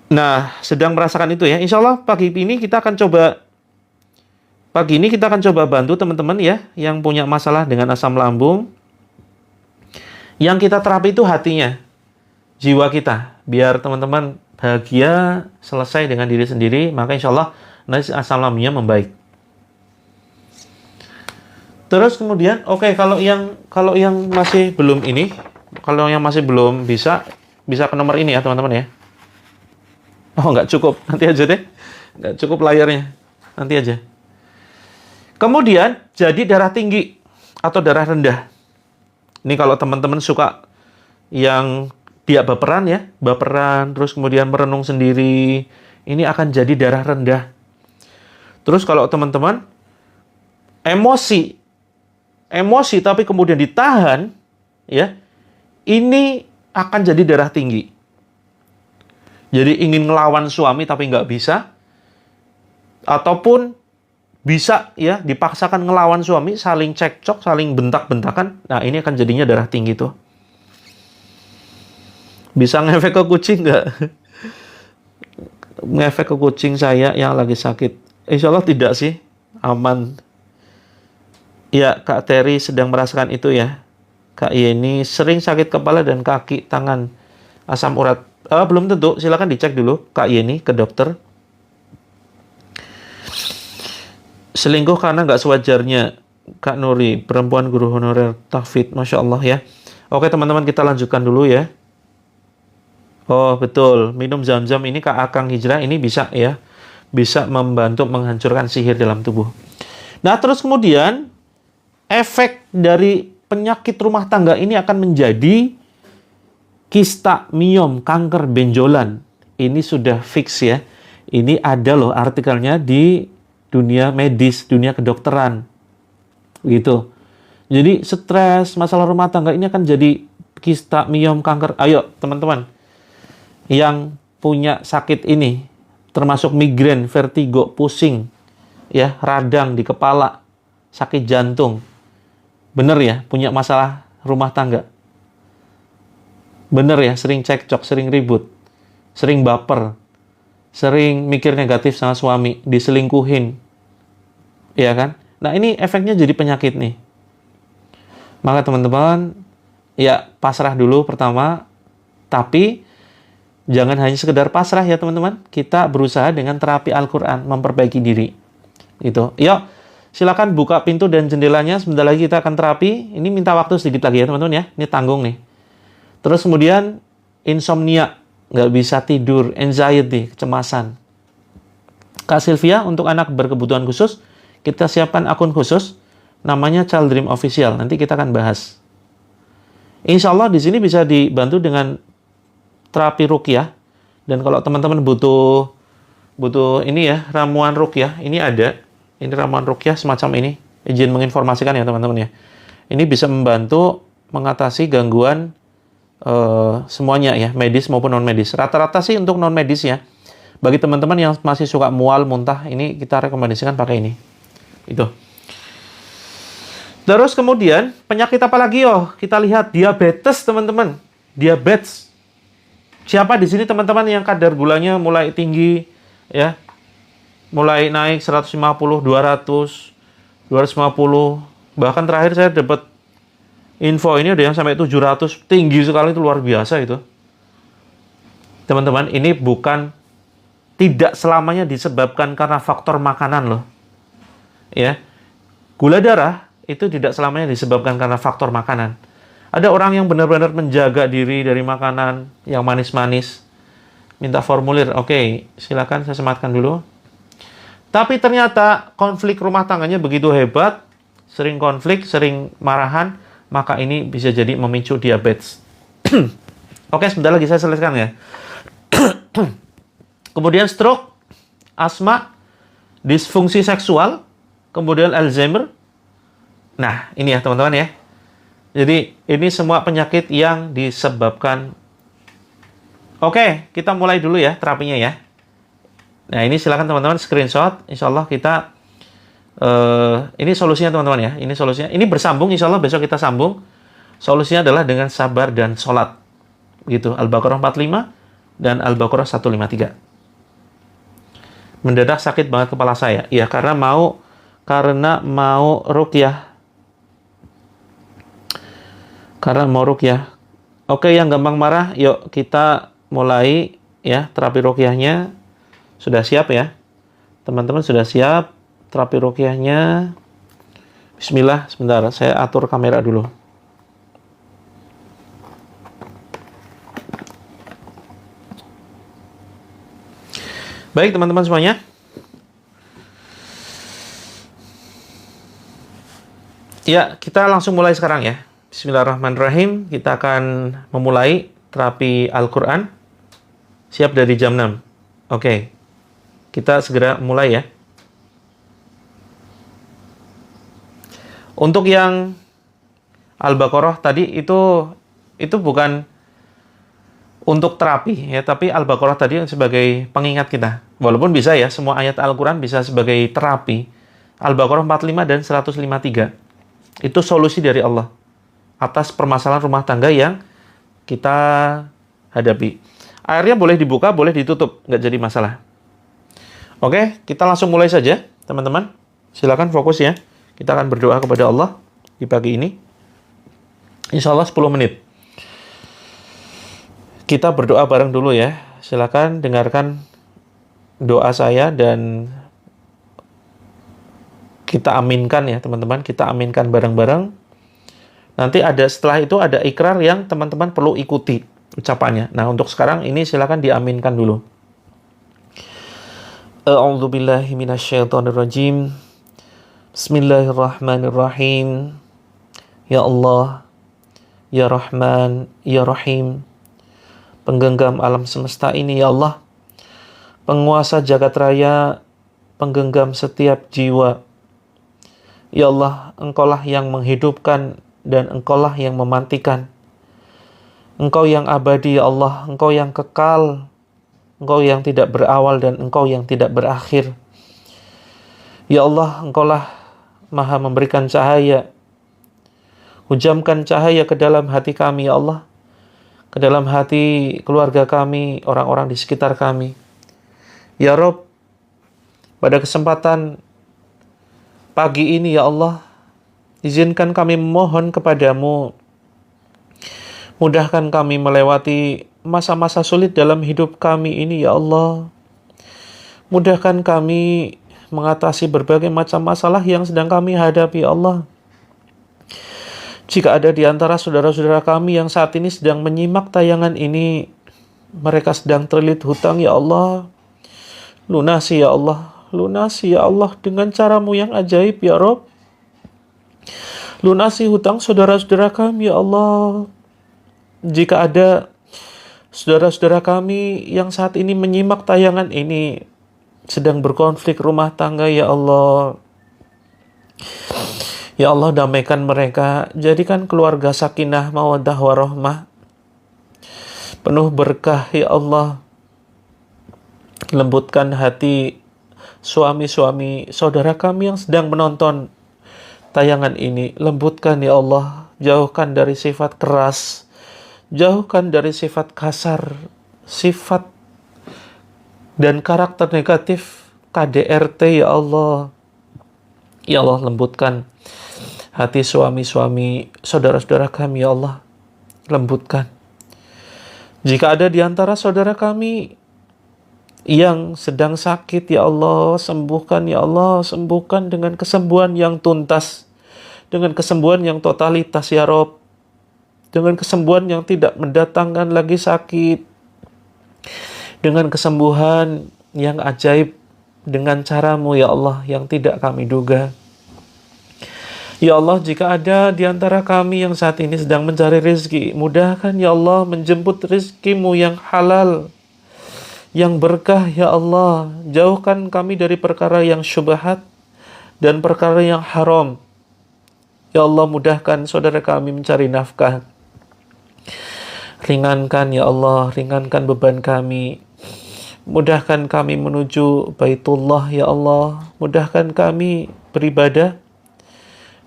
Nah, sedang merasakan itu ya. Insya Allah pagi ini kita akan coba bantu teman-teman ya yang punya masalah dengan asam lambung. Yang kita terapi itu hatinya, jiwa kita, biar teman-teman bahagia, selesai dengan diri sendiri, maka insya Allah nanti asam lambungnya membaik. Terus kemudian, oke, kalau yang masih belum ini, kalau yang masih belum bisa ke nomor ini ya teman-teman ya. Oh, nggak cukup, nanti aja deh, nggak cukup layarnya, nanti aja. Kemudian jadi darah tinggi atau darah rendah. Ini kalau teman-teman suka yang dia baperan, terus kemudian merenung sendiri, ini akan jadi darah rendah. Terus kalau teman-teman emosi tapi kemudian ditahan, ya, ini akan jadi darah tinggi. Jadi ingin ngelawan suami tapi nggak bisa, ataupun bisa ya dipaksakan ngelawan suami, saling cekcok, saling bentak-bentakan. Nah, ini akan jadinya darah tinggi tuh. Bisa ngefek ke kucing nggak? Ngefek ke kucing saya yang lagi sakit. Insya Allah tidak sih, aman. Ya, Kak Terry sedang merasakan itu ya. Kak Yeni sering sakit kepala dan kaki, tangan, asam urat. Belum tentu, silakan dicek dulu Kak Yeni ke dokter. Selingkuh karena nggak sewajarnya, Kak Nuri, perempuan guru honorer tahfidz, Masya Allah ya. Oke teman-teman, kita lanjutkan dulu ya. Oh betul, minum zam-zam ini Kak Akang Hijrah ini bisa ya, bisa membantu menghancurkan sihir dalam tubuh. Nah terus kemudian, efek dari penyakit rumah tangga ini akan menjadi kista, miom, kanker benjolan. Ini sudah fix ya. Ini ada loh artikelnya di dunia medis, dunia kedokteran. Gitu. Jadi stres, masalah rumah tangga ini akan jadi kista, miom, kanker. Ayo teman-teman, yang punya sakit ini, termasuk migrain, vertigo, pusing, ya, radang di kepala, sakit jantung. Bener ya, punya masalah rumah tangga. Bener ya, sering cekcok, sering ribut, sering baper, sering mikir negatif sama suami, diselingkuhin. Ya kan? Nah, ini efeknya jadi penyakit nih. Maka teman-teman, ya pasrah dulu pertama, tapi jangan hanya sekedar pasrah ya teman-teman. Kita berusaha dengan terapi Al-Quran, memperbaiki diri. Gitu. Yuk, silakan buka pintu dan jendelanya. Sebentar lagi kita akan terapi. Ini minta waktu sedikit lagi ya teman-teman ya. Ini tanggung nih. Terus kemudian insomnia, nggak bisa tidur, anxiety, kecemasan. Kak Sylvia, untuk anak berkebutuhan khusus, kita siapkan akun khusus, namanya Child Dream Official. Nanti kita akan bahas. Insya Allah di sini bisa dibantu dengan terapi ruqyah. Dan kalau teman-teman butuh ini ya, ramuan ruqyah, ini ada. Ini ramuan ruqyah semacam ini. Izin menginformasikan ya teman-teman ya. Ini bisa membantu mengatasi gangguan semuanya ya, medis maupun non medis. Rata-rata sih untuk non medis ya. Bagi teman-teman yang masih suka mual, muntah, ini kita rekomendasikan pakai ini. Itu. Terus kemudian penyakit apa lagi yo? Kita lihat diabetes teman-teman. Diabetes. Siapa di sini teman-teman yang kadar gulanya mulai tinggi ya? Mulai naik 150, 200, 250. Bahkan terakhir saya dapat info ini ada yang sampai 700, tinggi sekali, itu luar biasa itu. Teman-teman, ini bukan, tidak selamanya disebabkan karena faktor makanan loh. Ya. Gula darah itu tidak selamanya disebabkan karena faktor makanan. Ada orang yang benar-benar menjaga diri dari makanan yang manis-manis. Minta formulir, oke, silakan saya sematkan dulu. Tapi ternyata konflik rumah tangganya begitu hebat, sering konflik, sering marahan, maka ini bisa jadi memicu diabetes. Oke, sebentar lagi saya selesaikan ya. Kemudian stroke, asma, disfungsi seksual, kemudian Alzheimer. Nah, ini ya teman-teman ya. Jadi, ini semua penyakit yang disebabkan. Oke, kita mulai dulu ya terapinya ya. Nah, ini silakan teman-teman screenshot. Insya Allah kita ini solusinya teman-teman ya. Ini solusinya. Ini bersambung. Insya Allah besok kita sambung. Solusinya adalah dengan sabar dan sholat. Gitu. Al-Baqarah 45 dan Al-Baqarah 153. Mendadak sakit banget kepala saya. Ya, karena mau ruqyah. Karena mau ruqyah. Oke, yang gampang marah, yuk kita mulai ya terapi ruqyahnya. Sudah siap ya? Teman-teman sudah siap terapi ruqyahnya? Bismillah, sebentar saya atur kamera dulu. Baik teman-teman semuanya. Ya, kita langsung mulai sekarang ya. Bismillahirrahmanirrahim. Kita akan memulai terapi Al-Quran. Siap dari jam 6. Oke. Kita segera mulai ya. Untuk yang Al-Baqarah tadi itu bukan untuk terapi ya, tapi Al-Baqarah tadi sebagai pengingat kita. Walaupun bisa ya, semua ayat Al-Quran bisa sebagai terapi. Al-Baqarah 45 dan 153. Itu solusi dari Allah atas permasalahan rumah tangga yang kita hadapi. Airnya boleh dibuka, boleh ditutup, nggak jadi masalah. Oke, kita langsung mulai saja, teman-teman. Silakan fokus ya. Kita akan berdoa kepada Allah di pagi ini. Insya Allah 10 menit. Kita berdoa bareng dulu ya. Silakan dengarkan doa saya dan kita aminkan ya teman-teman. Kita aminkan bareng-bareng. Nanti setelah itu ada ikrar yang teman-teman perlu ikuti ucapannya. Nah, untuk sekarang ini silakan diaminkan dulu. A'udzubillahi minasyaitonirrajim. Bismillahirrahmanirrahim. Ya Allah, Ya Rahman, Ya Rahim, penggenggam alam semesta ini ya Allah, penguasa jagat raya, penggenggam setiap jiwa. Ya Allah, Engkaulah yang menghidupkan dan Engkaulah yang mematikan. Engkau yang abadi ya Allah, Engkau yang kekal, Engkau yang tidak berawal dan Engkau yang tidak berakhir. Ya Allah, Engkaulah Maha memberikan cahaya. Hujamkan cahaya ke dalam hati kami ya Allah, ke dalam hati keluarga kami, orang-orang di sekitar kami. Ya Rob, pada kesempatan pagi ini ya Allah, izinkan kami memohon kepadamu, mudahkan kami melewati masa-masa sulit dalam hidup kami ini ya Allah. Mudahkan kami mengatasi berbagai macam masalah yang sedang kami hadapi ya Allah. Jika ada di antara saudara-saudara kami yang saat ini sedang menyimak tayangan ini, mereka sedang terlilit hutang ya Allah, lunasi ya Allah, lunasi ya Allah dengan caramu yang ajaib ya Rob. Lunasi hutang saudara-saudara kami ya Allah. Jika ada saudara-saudara kami yang saat ini menyimak tayangan ini sedang berkonflik rumah tangga ya Allah, ya Allah, damaikan mereka, jadikan keluarga sakinah mawaddah warahmah, penuh berkah ya Allah. Lembutkan hati suami-suami saudara kami yang sedang menonton tayangan ini. Lembutkan ya Allah, jauhkan dari sifat keras, jauhkan dari sifat kasar, sifat dan karakter negatif KDRT ya Allah. Ya Allah, lembutkan hati suami-suami saudara-saudara kami ya Allah, lembutkan. Jika ada di antara saudara kami yang sedang sakit ya Allah, sembuhkan ya Allah, sembuhkan dengan kesembuhan yang tuntas, dengan kesembuhan yang totalitas ya Rob, dengan kesembuhan yang tidak mendatangkan lagi sakit, dengan kesembuhan yang ajaib, dengan caramu ya Allah yang tidak kami duga. Ya Allah, jika ada di antara kami yang saat ini sedang mencari rezeki, mudahkan ya Allah menjemput rezekimu yang halal, yang berkah ya Allah. Jauhkan kami dari perkara yang syubhat dan perkara yang haram. Ya Allah, mudahkan saudara kami mencari nafkah. Ringankan ya Allah, ringankan beban kami. Mudahkan kami menuju Baitullah ya Allah. Mudahkan kami beribadah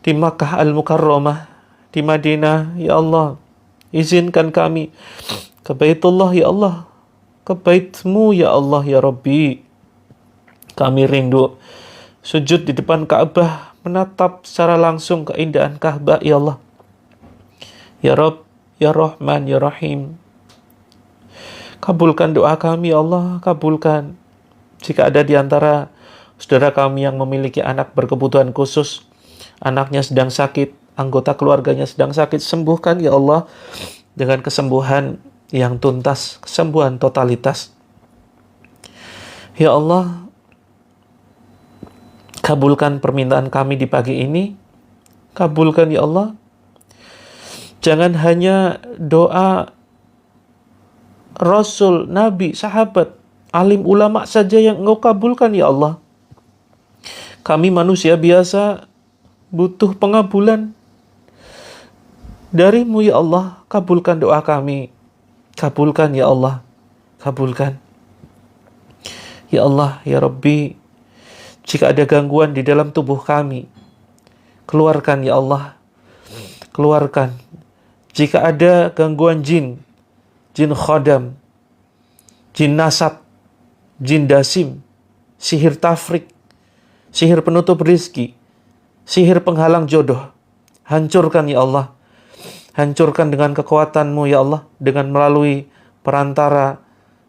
di Makkah Al-Mukarramah, di Madinah ya Allah. Izinkan kami ke Baitullah ya Allah, ke Baitmu ya Allah ya Rabbi. Kami rindu sujud di depan Ka'bah, menatap secara langsung keindahan Ka'bah ya Allah. Ya Rabb, ya Rahman, ya Rahim, kabulkan doa kami ya Allah, kabulkan. Jika ada di antara saudara kami yang memiliki anak berkebutuhan khusus, anaknya sedang sakit, anggota keluarganya sedang sakit, sembuhkan ya Allah dengan kesembuhan yang tuntas, kesembuhan totalitas. Ya Allah, kabulkan permintaan kami di pagi ini, kabulkan ya Allah. Jangan hanya doa Rasul, Nabi, sahabat, alim ulama saja yang Engkau kabulkan ya Allah. Kami manusia biasa butuh pengabulan darimu ya Allah. Kabulkan doa kami, kabulkan ya Allah, kabulkan ya Allah ya Rabbi. Jika ada gangguan di dalam tubuh kami, keluarkan ya Allah, keluarkan. Jika ada gangguan jin, jin khodam, jin nasab, jin dasim, sihir tafrik, sihir penutup rizki, sihir penghalang jodoh. Hancurkan ya Allah. Hancurkan dengan kekuatan-Mu ya Allah, dengan melalui perantara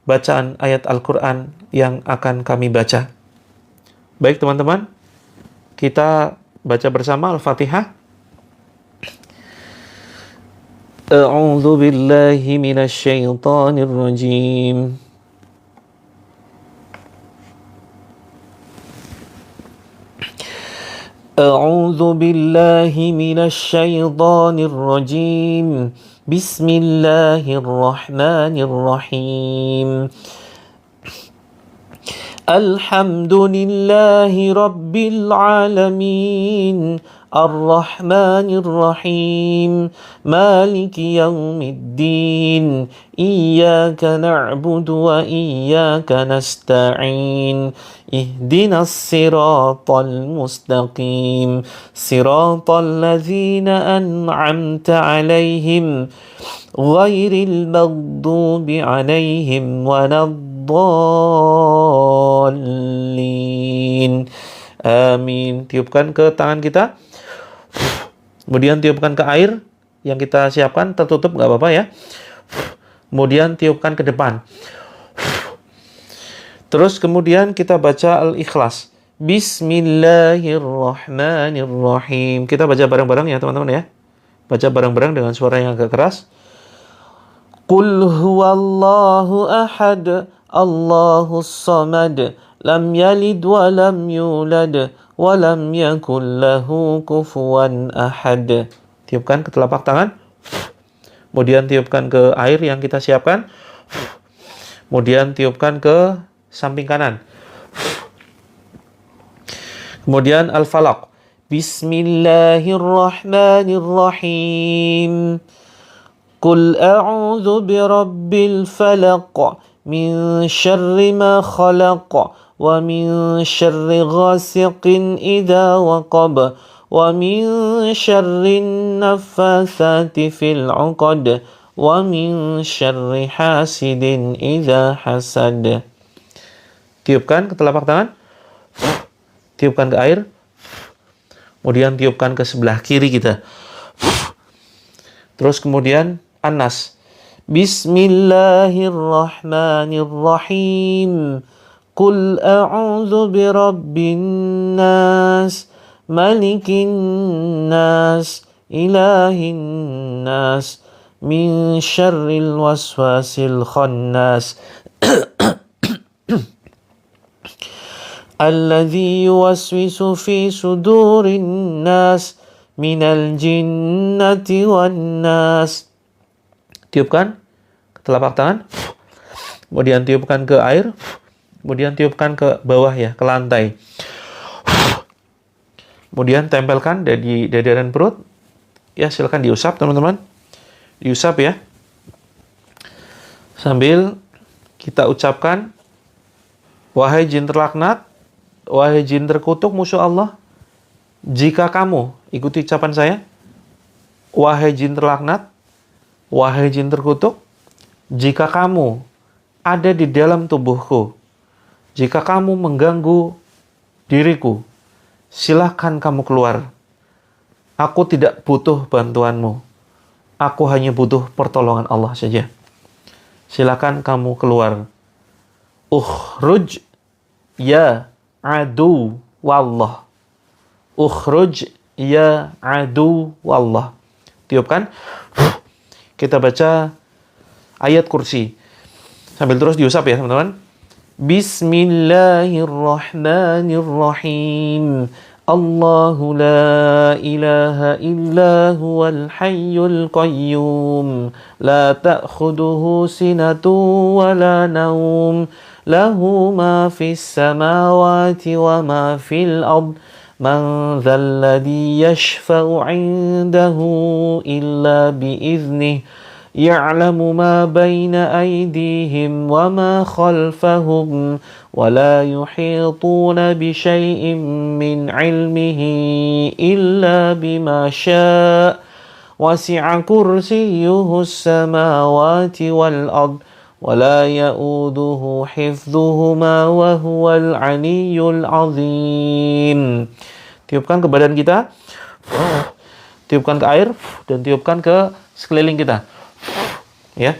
bacaan ayat Al-Quran yang akan kami baca. Baik teman-teman, kita baca bersama Al-Fatihah. A'udzu billahi minasy syaithanir rajim. A'udzu billahi minasy syaithanir rajim. Bismillahirrahmanirrahim. Alhamdulillahi rabbil alamin. الرحمن الرحيم مالك يوم الدين إياك نعبد وإياك نستعين اهدنا الصراط المستقيم صراط الذين أنعمت عليهم غير المغضوب عليهم ولا الضالين آمين. Tiupkan ke tangan kita. Kemudian tiupkan ke air yang kita siapkan, tertutup nggak apa-apa ya. Kemudian tiupkan ke depan. Terus kemudian kita baca Al-Ikhlas. Bismillahirrahmanirrahim. Kita baca bareng-bareng ya teman-teman ya. Baca bareng-bareng dengan suara yang agak keras. Qul huwallahu ahad, Allahus samad, lam yalid wa lam yulad wa lam yakul lahu kufuwan ahad. Tiupkan ke telapak tangan. Kemudian tiupkan ke air yang kita siapkan. Kemudian tiupkan ke samping kanan. Kemudian Al-Falaq. Bismillahirrahmanirrahim. Qul a'udzu birabbil falaq min syarri ma khalaq wa min syarri ghasiqin idza waqab wa min syarri nafathati fil 'uqad wa min syarri hasidin idza hasad. Tiupkan ke telapak tangan. Tiupkan ke air. Kemudian tiupkan ke sebelah kiri kita. Terus kemudian An-Nas. Bismillahirrahmanirrahim. Qul a'udzu birabbin nas, malikin nas, ilahin nas, min syarril waswasil khannas. Alladzi yuwaswisu fi sudurin nas minal jinnati wan nas. Tiupkan ke telapak tangan. Kemudian tiupkan ke air. Kemudian tiupkan ke bawah ya, ke lantai. Kemudian tempelkan di dada dan perut. Ya, silakan diusap teman-teman. Diusap ya. Sambil kita ucapkan, wahai jin terlaknat, wahai jin terkutuk musuh Allah, jika kamu, ikuti ucapan saya, wahai jin terlaknat, wahai jin terkutuk, jika kamu ada di dalam tubuhku, jika kamu mengganggu diriku, silahkan kamu keluar. Aku tidak butuh bantuanmu. Aku hanya butuh pertolongan Allah saja. Silahkan kamu keluar. Ukhruj ya adu wallah. Ukhruj ya adu wallah. Tiupkan. Kita baca ayat kursi. Sambil terus diusap ya teman-teman. Bismillahirrahmanirrahim. Allahu la ilaha illa huwal hayyul qayyum. La ta'khuduhu sinatu wa la naum. Lahu ma fis samawati wa ma fil ard. Man dhal ladhi yashfa'u 'indahu illa bi'iznih. Ya'lamu ma baina aydihim wa ma khalfahum wa la yuhituna bi syai'in min 'ilmihi illa bima syaa' wasi'a kursiyyuhu as-samawati wal ard wa la ya'uduhu hifdhuhuma wa huwal 'aliyyul 'azim. Tiupkan ke badan kita, tiupkan ke air, dan tiupkan ke sekeliling kita. Ya.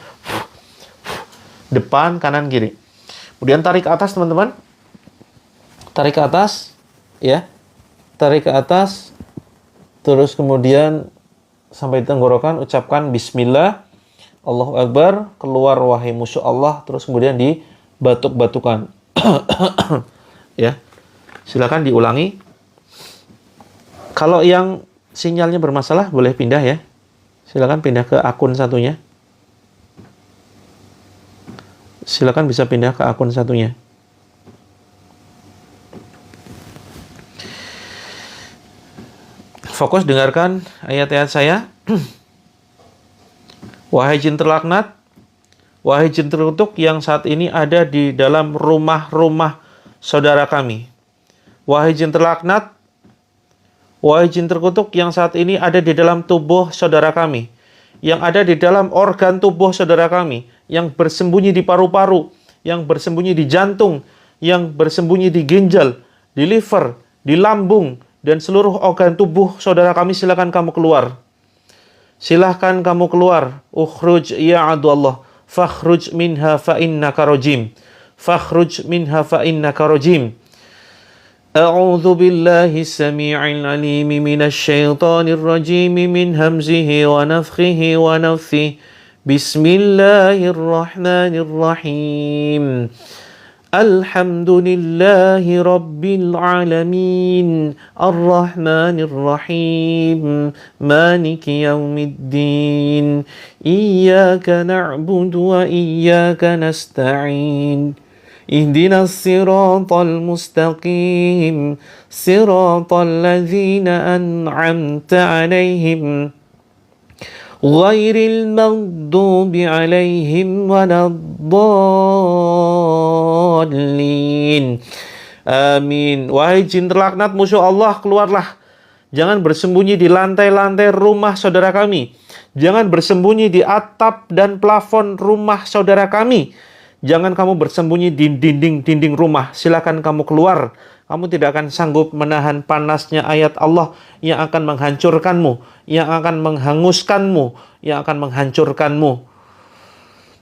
Depan, kanan, kiri. Kemudian tarik ke atas, teman-teman. Tarik ke atas, ya. Tarik ke atas. Terus kemudian sampai tenggorokan, ucapkan bismillah, Allahu Akbar, keluar wahai musuh Allah, terus kemudian dibatuk-batukan. Ya. Silakan diulangi. Kalau yang sinyalnya bermasalah boleh pindah ya. Silakan pindah ke akun satunya. Silakan bisa pindah ke akun satunya. Fokus dengarkan ayat-ayat saya. Wahai jin terlaknat, wahai jin terkutuk yang saat ini ada di dalam rumah-rumah saudara kami. Wahai jin terlaknat, wahai jin terkutuk yang saat ini ada di dalam tubuh saudara kami, yang ada di dalam organ tubuh saudara kami, yang bersembunyi di paru-paru, yang bersembunyi di jantung, yang bersembunyi di ginjal, di liver, di lambung, dan seluruh organ tubuh saudara kami, silakan kamu keluar. Silahkan kamu keluar. Ukhruj ya adullah, fakhruj minha fa innaka rajim. Fakhruj minha fa innaka rajim. أعوذ بالله السميع العليم من الشيطان الرجيم من همزه ونفخه ونفثه بسم الله الرحمن الرحيم الحمد لله رب العالمين الرحمن الرحيم مالك يوم الدين إياك نعبد وإياك نستعين اهدنا الصراط المستقيم صراط الذين أنعمت عليهم غير المغضوب عليهم ولا الضالين Amin. Wahai jin terlaknat musuh Allah, keluarlah. Jangan bersembunyi di lantai-lantai rumah saudara kami. Jangan bersembunyi di atap dan plafon rumah saudara kami. Jangan kamu bersembunyi di dinding-dinding rumah. Silakan kamu keluar. Kamu tidak akan sanggup menahan panasnya ayat Allah yang akan menghancurkanmu, yang akan menghanguskanmu, yang akan menghancurkanmu.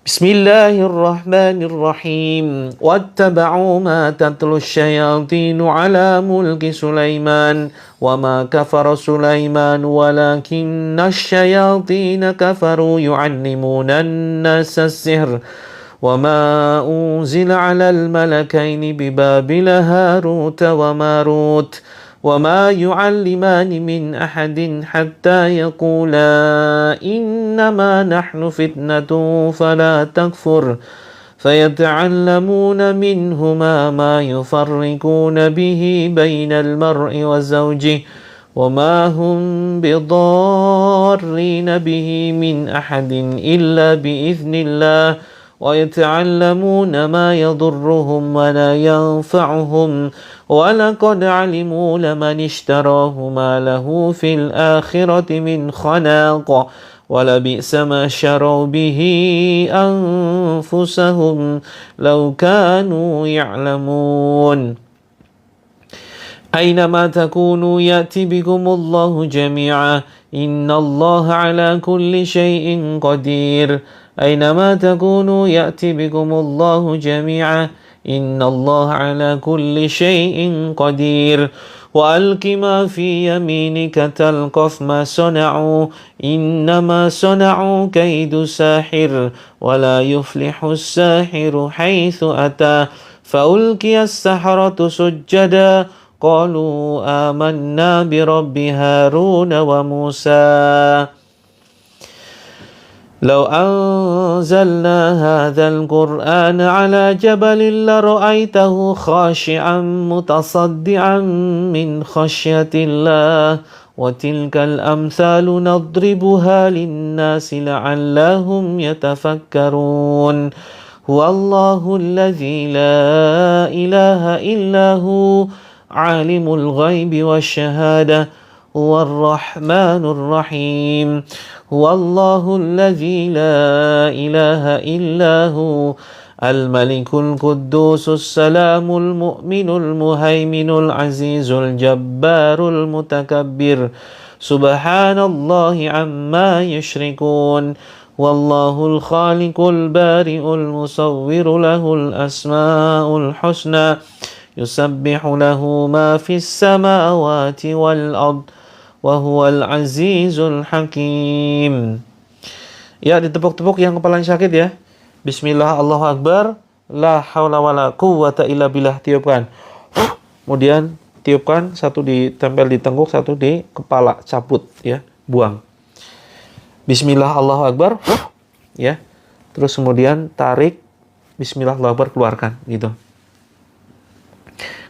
Bismillahirrahmanirrahim. Wattaba'u ma tatlu syayatinu ala mulki Sulaiman wa ma kafara Sulaiman walakinna syayatina kafaru yu'allimuna an-nasa as-sihr وما أنزل على الملكين ببابل هاروت وماروت وما يعلمان من أحد حتى يقولا إنما نحن فتنة فلا تكفر فيتعلمون منهما ما يفرقون به بين المرء وزوجه وما هم بضارين به من أحد إلا بإذن الله ويتعلمون ما يضرهم ولا ينفعهم ولقد علموا لمن اشتراه ما له في الآخرة من خلاق ولبئس ما شروا به أنفسهم لو كانوا يعلمون أينما تكونوا يأتي بكم الله جميعا إن الله على كل شيء قدير أينما تكونوا يأتي بكم الله جميعا إن الله على كل شيء قدير وألق ما في يمينك تلقف ما صنعوا إنما صنعوا كيد ساحر ولا يفلح الساحر حيث أتى فألقي السحرة سجدا قالوا آمنا برب هارون وموسى لو أنزلنا هذا القرآن على جبل لرأيته خاشعا متصدعا من خشية الله وتلك الأمثال نضربها للناس لعلهم يتفكرون هو الله الذي لا إله إلا هو عالم الغيب والشهادة هو الرحمن الرحيم هو الله الذي لا إله إلا هو Al-Malikul Quddusus Salamul Mu'minul Muhaiminul Azizul Jabbarul Mutakabbir. Subhanallahi amma yushrikun. Wallahul khaliqul bari'ul musawwiru lahul asma'ul husna. Yusabbihu lahu ma fis samawati wal ard. Wa huwal azizul hakim. Ya, ditepuk-tepuk yang kepalanya sakit ya. Bismillah, Allahu Akbar, la haula wala quwwata illa billah, tiupkan. Kemudian tiupkan, satu ditempel di tengkuk, satu di kepala, cabut ya, buang. Bismillah, Allahu Akbar, ya. Terus kemudian tarik, Bismillah, Allahu Akbar, keluarkan gitu.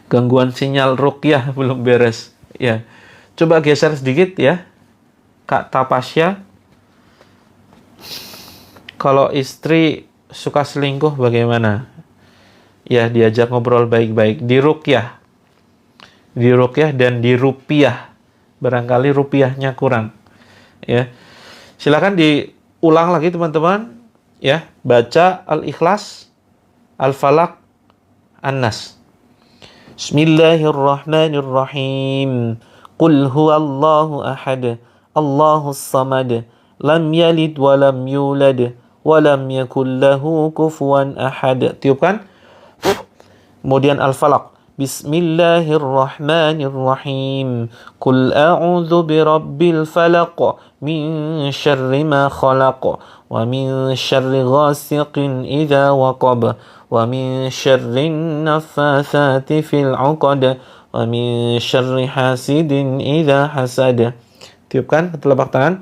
Gangguan sinyal ruqyah belum beres ya. Coba geser sedikit ya, Kak Tapasya. Kalau istri suka selingkuh bagaimana? Ya, diajak ngobrol baik-baik. Diruqyah dan dirupiah. Barangkali rupiahnya kurang. Ya. Silakan diulang lagi teman-teman. Ya, baca Al-Ikhlas, Al-Falaq, An-Nas. Bismillahirrahmanirrahim. Qul huwallahu ahad, Allahus samad, lam yalid wa lam yulad. Walam yakul lahu kufuwan ahad. Tiupkan. Kemudian Al-Falaq. Bismillahirrahmanirrahim. Qul a'udzu birabbil falaq min syarri ma khalaq wa min syarri ghasiqin idza waqab wa min syarri naffatsati fil 'uqad wa min syarri hasidin idza hasad. Tiupkan telapak tangan.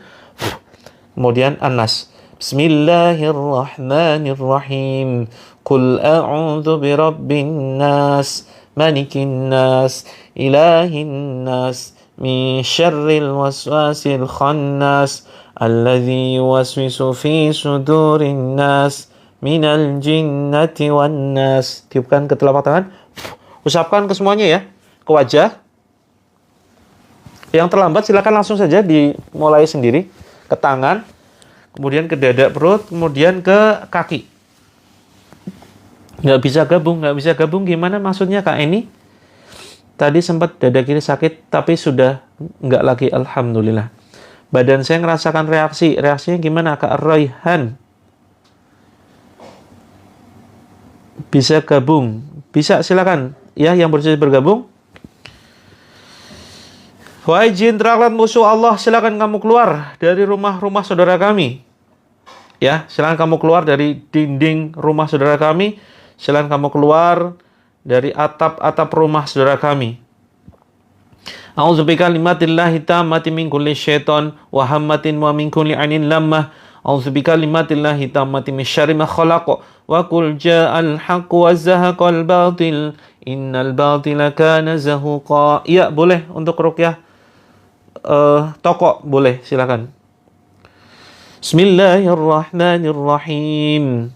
Kemudian An-Nas. Bismillahirrahmanirrahim. Qul a'udzu birabbin nas, malikin nas, ilahin nas, min syarril waswasil khannas, alladzi yuwaswisu fi sudurin nas, minal jinnati wan nas. Tiupkan ke telapak tangan. Usapkan ke semuanya ya, ke wajah. Yang terlambat silakan langsung saja dimulai sendiri, ke tangan, kemudian ke dada perut, kemudian ke kaki. Nggak bisa gabung gimana maksudnya Kak Eni? Tadi sempat dada kiri sakit, tapi sudah nggak lagi, alhamdulillah. Badan saya ngerasakan reaksinya gimana Kak Raihan? Bisa gabung? Bisa, silakan. Ya, yang berusaha bergabung. Wahai jin terlaknat musuh Allah, silakan kamu keluar dari rumah-rumah saudara kami. Ya, silakan kamu keluar dari dinding rumah saudara kami. Silakan kamu keluar dari atap-atap rumah saudara kami. A'udzubika kalimatillahi tammati min kulli syaitan wa hammatin wa min kulli ainin lammah. A'udzubika kalimatillahi tammati min syarri ma khalaq. Wa qul ja'al haqqu wa zahaqal batil. Innal batila kana zahuqa. Ya, boleh untuk ruqyah toko, boleh, silakan. Bismillahirrahmanirrahim.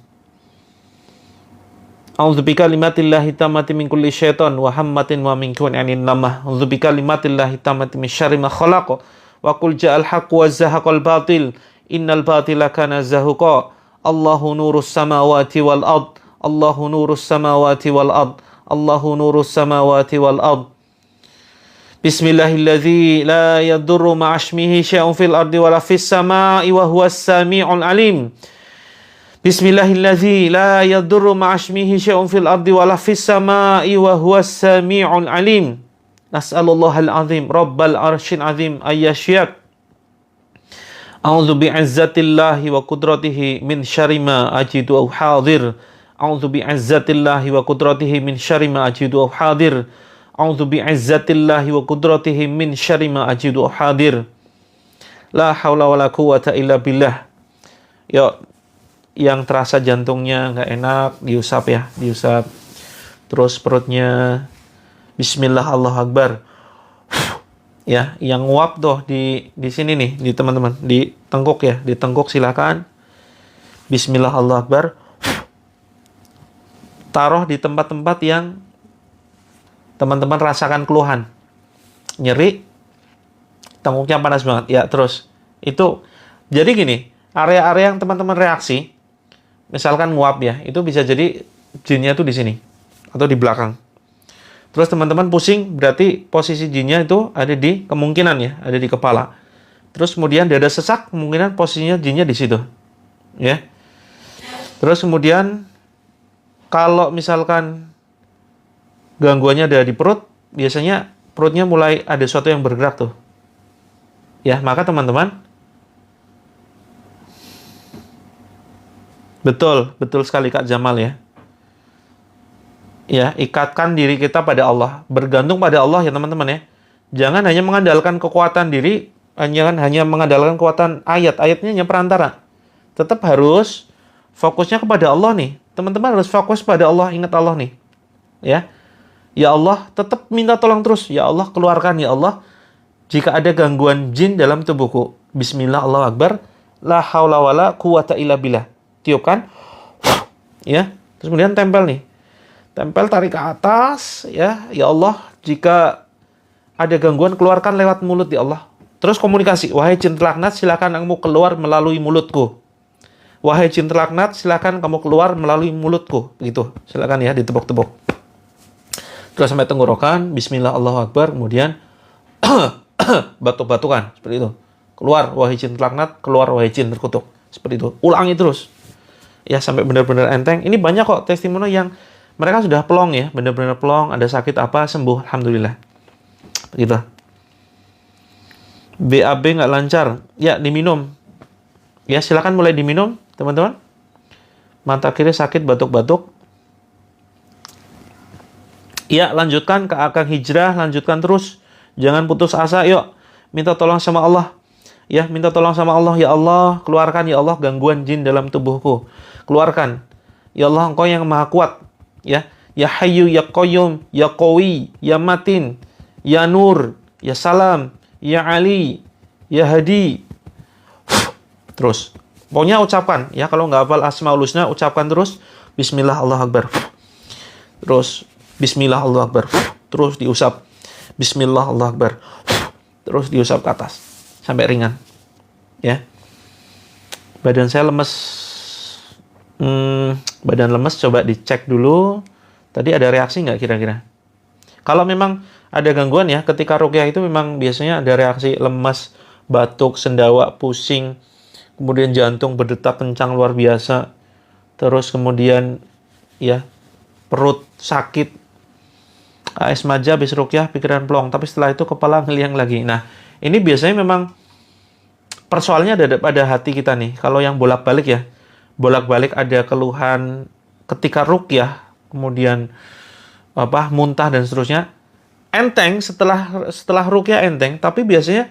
A'udzubika kalimatillahi tammati min kulli syaitan wa hammatin wa min kulli ainin lamah. A'udzubika kalimatillahi tammati min syarri ma khalaq. Wa qul ja'al haqqu wa zahaqal batil. Innal batila kana zahuqa. Allahu nurus samawati wal ard. Allahu nurus samawati wal ard. Allahu nurus samawati wal ard. Bismillahilladzi la yadurru ma'asmihi syai'un fil ardi wala fis sama'i wa huwas sami'ul alim. Bismillahilladzi la yadurru ma'asmihi syai'un fil ardi wala fis sama'i wa huwas sami'ul alim. Nas'alullahal azim rabbal arsyil azim ayyasyak. A'udzu bi'izzatillahi wa qudratihi min syarri ma ajidu aw hadir. A'udzu bi'izzatillahi wa qudratihi min syarri ma ajidu aw hadir. A'udzu bi'izzatillahi wa qudratihi min syarri ma ajidu hadir. La haula wala quwwata illa billah. Yuk, yang terasa jantungnya nggak enak, diusap ya, diusap. Terus perutnya, Bismillah, Allahu Akbar. Ya, yang nguap tuh di sini nih, di teman-teman, di tengkuk ya, di tengkuk silakan. Bismillah, Allahu Akbar. Taruh di tempat-tempat yang teman-teman rasakan keluhan, nyeri, tengkuknya panas banget. Ya, terus itu. Jadi gini, area-area yang teman-teman reaksi, misalkan nguap ya, itu bisa jadi jinnya tuh di sini atau di belakang. Terus teman-teman pusing, berarti posisi jinnya itu ada di kemungkinan ya, ada di kepala. Terus kemudian dada sesak, kemungkinan posisinya jinnya di situ. Ya. Terus kemudian kalau misalkan gangguannya ada di perut, biasanya perutnya mulai ada sesuatu yang bergerak tuh. Ya, maka teman-teman, betul sekali Kak Jamal ya. Ya, ikatkan diri kita pada Allah, bergantung pada Allah ya teman-teman ya. Jangan hanya mengandalkan kekuatan diri, jangan hanya mengandalkan kekuatan ayat-ayatnya hanya perantara. Tetap harus fokusnya kepada Allah nih. Teman-teman harus fokus pada Allah, ingat Allah nih. Ya. Ya Allah, tetap minta tolong terus. Ya Allah, keluarkan ya Allah. Jika ada gangguan jin dalam tubuhku. Bismillah, Allahu Akbar. La haula wala quwata illa billah. Tiupkan. Ya. Terus kemudian tempel nih. Tempel, tarik ke atas. Ya. Ya Allah, jika ada gangguan, keluarkan lewat mulut ya Allah. Terus komunikasi. Wahai jin terlaknat, silakan kamu keluar melalui mulutku. Wahai jin terlaknat, silakan kamu keluar melalui mulutku. Begitu. Silakan ya, ditepuk-tepuk. Terus sampai tenggorokan. Bismillah, Allahu Akbar. Kemudian batuk-batukan seperti itu. Keluar wahai jin terlaknat, keluar wahai jin terkutuk. Seperti itu. Ulangi terus. Ya sampai benar-benar enteng. Ini banyak kok testimoni yang mereka sudah plong ya, benar-benar plong, ada sakit apa sembuh, alhamdulillah. Begitu. BAB nggak lancar, ya diminum. Ya silakan mulai diminum, teman-teman. Mata kiri sakit, batuk-batuk. Ya lanjutkan ke akang hijrah, lanjutkan terus. Jangan putus asa, yuk. Minta tolong sama Allah. Ya, minta tolong sama Allah. Ya Allah, keluarkan ya Allah gangguan jin dalam tubuhku. Keluarkan. Ya Allah, Engkau yang Maha Kuat. Ya, Ya Hayyu, Ya Qayyum, Ya Qawi, Ya Matin, Ya Nur, Ya Salam, Ya Ali, Ya Hadi. Terus. Pokoknya ucapkan. Ya, kalau nggak hafal Asmaul Husna, ucapkan terus. Bismillah, Allahu Akbar. Terus. Bismillah, Allahu Akbar. Terus diusap. Bismillah, Allahu Akbar. Terus diusap ke atas. Sampai ringan. Ya. Badan saya lemes. Badan lemes, coba dicek dulu. Tadi ada reaksi nggak kira-kira? Kalau memang ada gangguan ya, ketika ruqyah itu memang biasanya ada reaksi lemas, batuk, sendawa, pusing. Kemudian jantung berdetak kencang luar biasa. Terus kemudian ya perut sakit. AS Maja habis ruqyah pikiran plong, tapi setelah itu kepala ngeliang lagi. Nah, ini biasanya memang persoalannya ada pada hati kita nih. Kalau yang bolak-balik ya, bolak-balik ada keluhan ketika ruqyah, kemudian muntah dan seterusnya. Enteng setelah ruqyah enteng, tapi biasanya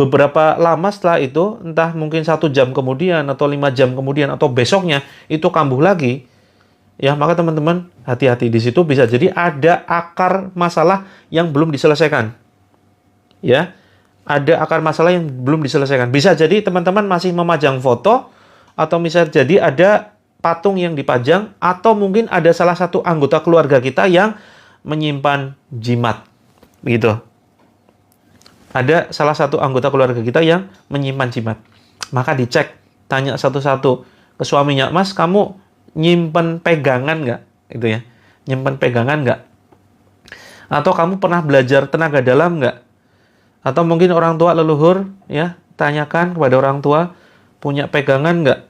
beberapa lama setelah itu, entah mungkin 1 jam kemudian atau 5 jam kemudian atau besoknya itu kambuh lagi. Ya, maka teman-teman hati-hati di situ, bisa jadi ada akar masalah yang belum diselesaikan. Ya, ada akar masalah yang belum diselesaikan. Bisa jadi teman-teman masih memajang foto, atau bisa jadi ada patung yang dipajang, atau mungkin ada salah satu anggota keluarga kita yang menyimpan jimat. Begitu. Ada salah satu anggota keluarga kita yang menyimpan jimat. Maka dicek, tanya satu-satu ke suaminya, Mas, kamu nyimpen pegangan nggak? Itu ya, nyimpen pegangan nggak? Atau kamu pernah belajar tenaga dalam nggak? Atau mungkin orang tua leluhur, ya, tanyakan kepada orang tua, punya pegangan nggak?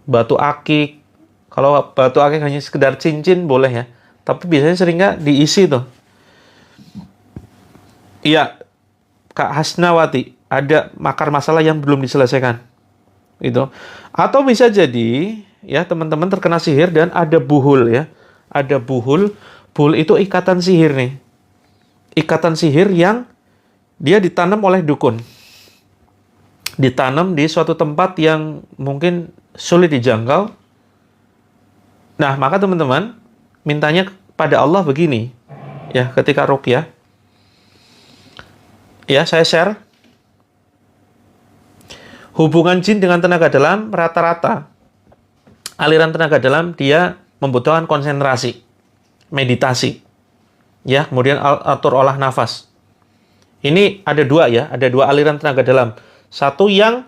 Batu akik. Kalau batu akik hanya sekedar cincin boleh ya, tapi biasanya sering nggak diisi tuh. Iya, Kak Hasnawati, ada akar masalah yang belum diselesaikan. Itu. Atau bisa jadi ya teman-teman terkena sihir dan ada buhul ya. Ada buhul. Buhul itu ikatan sihir nih. Ikatan sihir yang dia ditanam oleh dukun. Ditanam di suatu tempat yang mungkin sulit dijangkau. Nah, maka teman-teman mintanya pada Allah begini. Ya, ketika ruqyah. Ya, saya share. Hubungan jin dengan tenaga dalam rata-rata. Aliran tenaga dalam dia membutuhkan konsentrasi, meditasi. Ya, kemudian atur olah nafas. Ini ada 2 ya, ada 2 aliran tenaga dalam. Satu yang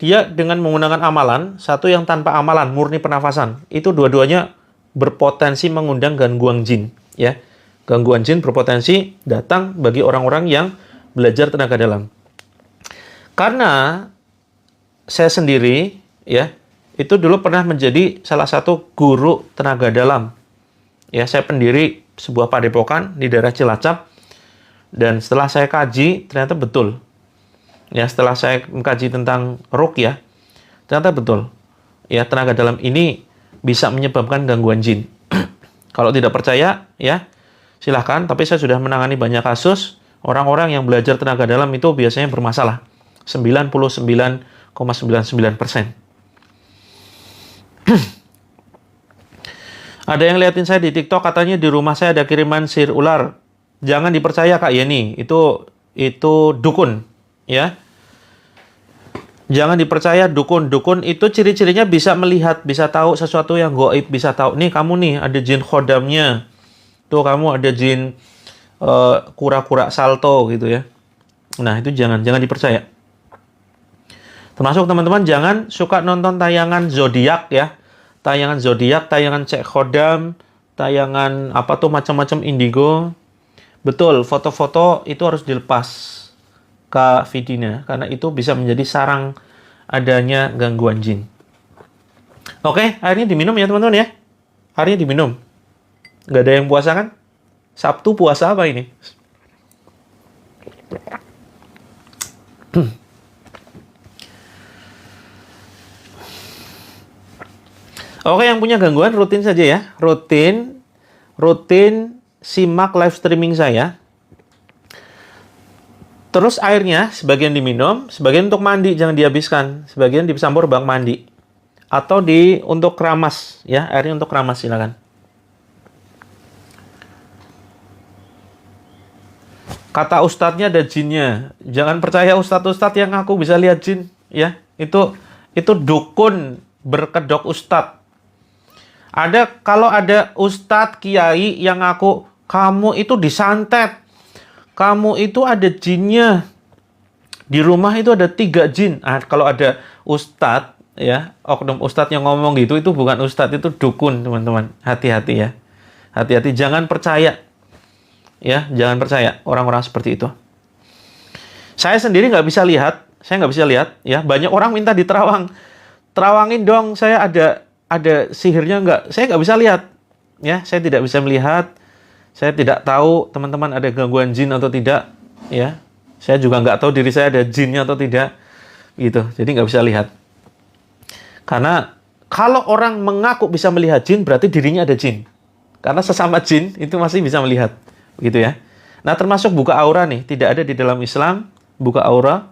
dia dengan menggunakan amalan, satu yang tanpa amalan, murni pernafasan. Itu dua-duanya berpotensi mengundang gangguan jin, ya. Gangguan jin berpotensi datang bagi orang-orang yang belajar tenaga dalam. Karena saya sendiri, ya, itu dulu pernah menjadi salah satu guru tenaga dalam. Ya, saya pendiri sebuah padepokan di daerah Cilacap. Dan setelah saya kaji, ternyata betul. Ya, setelah saya mengkaji tentang ruqyah, ternyata betul. Ya, tenaga dalam ini bisa menyebabkan gangguan jin. Kalau tidak percaya, ya, silahkan. Tapi saya sudah menangani banyak kasus. Orang-orang yang belajar tenaga dalam itu biasanya bermasalah. 99,99%. Ada yang liatin saya di TikTok, katanya di rumah saya ada kiriman sihir ular. Jangan dipercaya Kak Yeni, itu dukun, ya. Jangan dipercaya dukun. Dukun itu ciri-cirinya bisa melihat, bisa tahu sesuatu yang gaib, bisa tahu nih kamu nih ada jin khodamnya. Tuh kamu ada jin kura-kura salto gitu ya. Nah, itu jangan dipercaya. Termasuk teman-teman jangan suka nonton tayangan zodiak ya. Tayangan zodiak, tayangan cek khodam, tayangan apa tuh macam-macam indigo. Betul, foto-foto itu harus dilepas ke Vidina karena itu bisa menjadi sarang adanya gangguan jin. Oke, airnya diminum ya teman-teman ya. Airnya diminum. Nggak ada yang puasa kan? Sabtu puasa apa ini? Oke, yang punya gangguan rutin saja ya. Rutin simak live streaming saya. Terus airnya sebagian diminum, sebagian untuk mandi, jangan dihabiskan. Sebagian dicampur bak mandi. Atau untuk keramas ya, airnya untuk keramas silakan. Kata ustadznya ada jinnya. Jangan percaya ustadz-ustadz yang ngaku bisa lihat jin ya. Itu dukun berkedok ustadz. Kalau ada ustadz kiai yang ngaku kamu itu disantet, kamu itu ada jinnya, di rumah itu ada 3 jin. Kalau ada ustadz ya, oknum ustadz yang ngomong gitu, itu bukan ustadz, itu dukun teman-teman. Hati-hati ya, hati-hati, jangan percaya ya, jangan percaya orang-orang seperti itu. Saya sendiri nggak bisa lihat ya. Banyak orang minta terawangin dong, saya ada sihirnya nggak? Saya nggak bisa lihat ya, saya tidak bisa melihat. Saya tidak tahu teman-teman ada gangguan jin atau tidak ya. Saya juga nggak tahu diri saya ada jinnya atau tidak gitu, jadi nggak bisa lihat. Karena kalau orang mengaku bisa melihat jin, berarti dirinya ada jin. Karena sesama jin itu masih bisa melihat, gitu ya. Nah, termasuk buka aura nih, tidak ada di dalam Islam buka aura.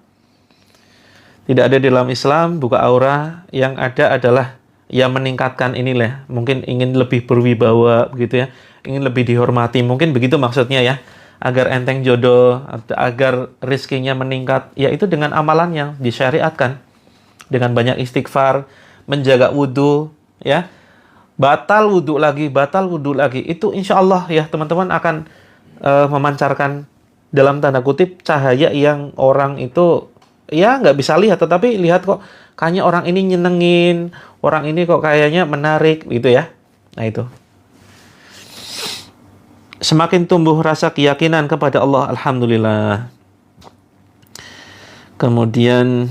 Tidak ada di dalam Islam buka aura. Yang ada adalah yang meningkatkan inilah, mungkin ingin lebih berwibawa begitu ya, ingin lebih dihormati, mungkin begitu maksudnya ya, agar enteng jodoh, agar rezekinya meningkat, yaitu dengan amalan yang disyariatkan, dengan banyak istighfar, menjaga wudhu ya, batal wudhu lagi, itu insya Allah ya teman-teman akan memancarkan dalam tanda kutip cahaya yang orang itu ya nggak bisa lihat, tetapi lihat kok kayaknya orang ini nyenengin, orang ini kok kayaknya menarik gitu ya. Nah itu. Semakin tumbuh rasa keyakinan kepada Allah, alhamdulillah. Kemudian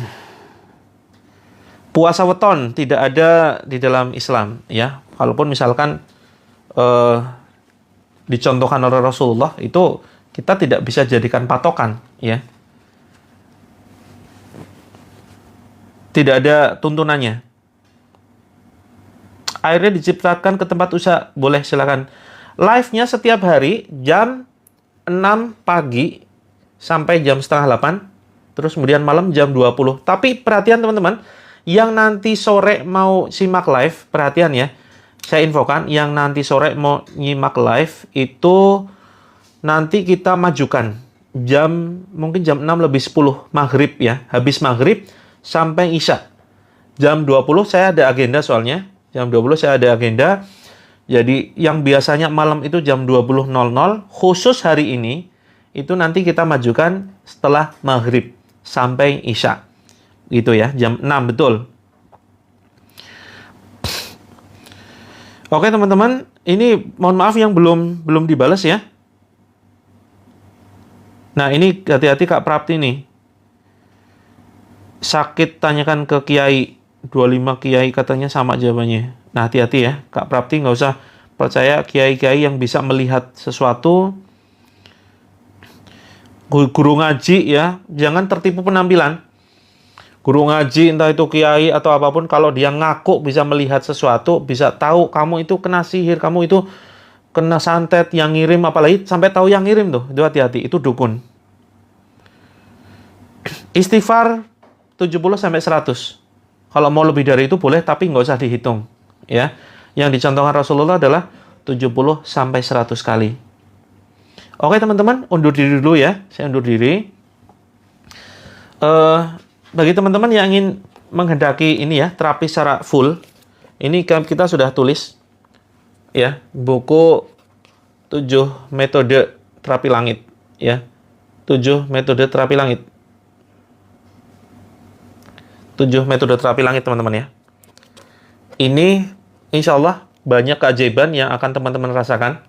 puasa weton tidak ada di dalam Islam ya. Walaupun misalkan dicontohkan oleh Rasulullah, itu kita tidak bisa jadikan patokan ya. Tidak ada tuntunannya. Akhirnya diciptakan ke tempat usaha, boleh silakan. Live-nya setiap hari jam 6 pagi sampai jam setengah 8. Terus kemudian malam jam 20. Tapi perhatian teman-teman, yang nanti sore mau simak live, perhatian ya. Saya infokan, yang nanti sore mau nyimak live itu nanti kita majukan mungkin jam 6 lebih 10 maghrib ya. Habis maghrib sampai Isya. Jam 20 saya ada agenda soalnya. Jam 20 saya ada agenda. Jadi yang biasanya malam itu jam 20.00, khusus hari ini, itu nanti kita majukan setelah maghrib sampai Isya. Gitu ya, jam 6 betul. Oke teman-teman, ini mohon maaf yang belum dibalas ya. Nah ini hati-hati Kak Prapti nih. Sakit tanyakan ke Kiai. 25 Kiai katanya sama jawabannya. Nah hati-hati ya, Kak Prapti nggak usah percaya Kiai-Kiai yang bisa melihat sesuatu. Guru ngaji ya, jangan tertipu penampilan. Guru ngaji, entah itu kiai atau apapun, kalau dia ngaku bisa melihat sesuatu, bisa tahu kamu itu kena sihir, kamu itu kena santet, yang ngirim, apalagi sampai tahu yang ngirim tuh, itu hati-hati, itu dukun. Istighfar 70-100. Kalau mau lebih dari itu boleh, tapi nggak usah dihitung. Ya, yang dicontohkan Rasulullah adalah 70-100 kali. Oke teman-teman, undur diri dulu ya, saya undur diri. Bagi teman-teman yang ingin menghendaki ini ya, terapi secara full, ini kita sudah tulis ya, buku 7 metode terapi langit ya. 7 metode terapi langit. 7 metode terapi langit teman-teman ya. Ini insya Allah banyak keajaiban yang akan teman-teman rasakan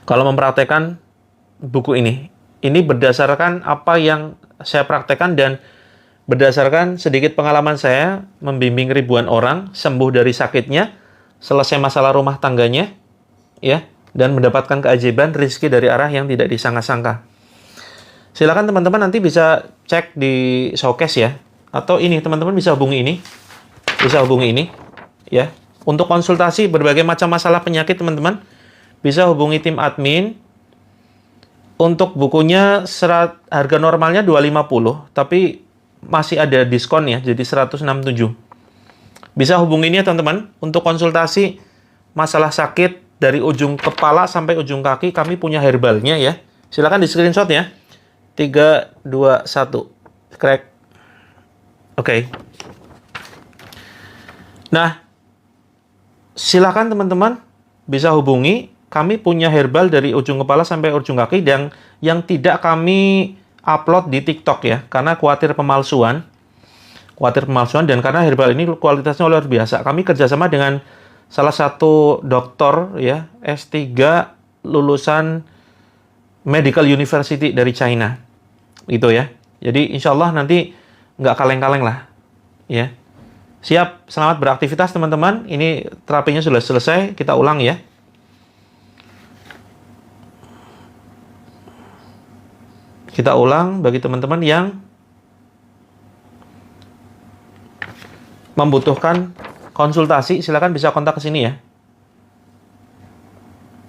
kalau mempraktekkan buku ini. Ini berdasarkan apa yang saya praktekkan dan berdasarkan sedikit pengalaman saya membimbing ribuan orang sembuh dari sakitnya, selesai masalah rumah tangganya, ya, dan mendapatkan keajaiban rezeki dari arah yang tidak disangka-sangka. Silakan teman-teman nanti bisa cek di showcase ya, atau ini teman-teman bisa hubungi ini, ya, untuk konsultasi berbagai macam masalah penyakit teman-teman bisa hubungi tim admin. Untuk bukunya harga normalnya 250, tapi masih ada diskon ya, jadi 167. Bisa hubungi ini ya teman-teman, untuk konsultasi masalah sakit dari ujung kepala sampai ujung kaki, kami punya herbalnya ya. Silakan di screenshot ya. 3, 2, 1. Crack. Oke. Nah, silakan teman-teman bisa hubungi. Kami punya herbal dari ujung kepala sampai ujung kaki dan yang tidak kami upload di TikTok ya, karena khawatir pemalsuan dan karena herbal ini kualitasnya luar biasa. Kami kerjasama dengan salah satu dokter ya, S3 lulusan Medical University dari China, gitu ya. Jadi insya Allah nanti nggak kaleng-kaleng lah, ya. Siap, selamat beraktivitas teman-teman. Ini terapinya sudah selesai, kita ulang ya. Kita ulang bagi teman-teman yang membutuhkan konsultasi, silakan bisa kontak ke sini ya.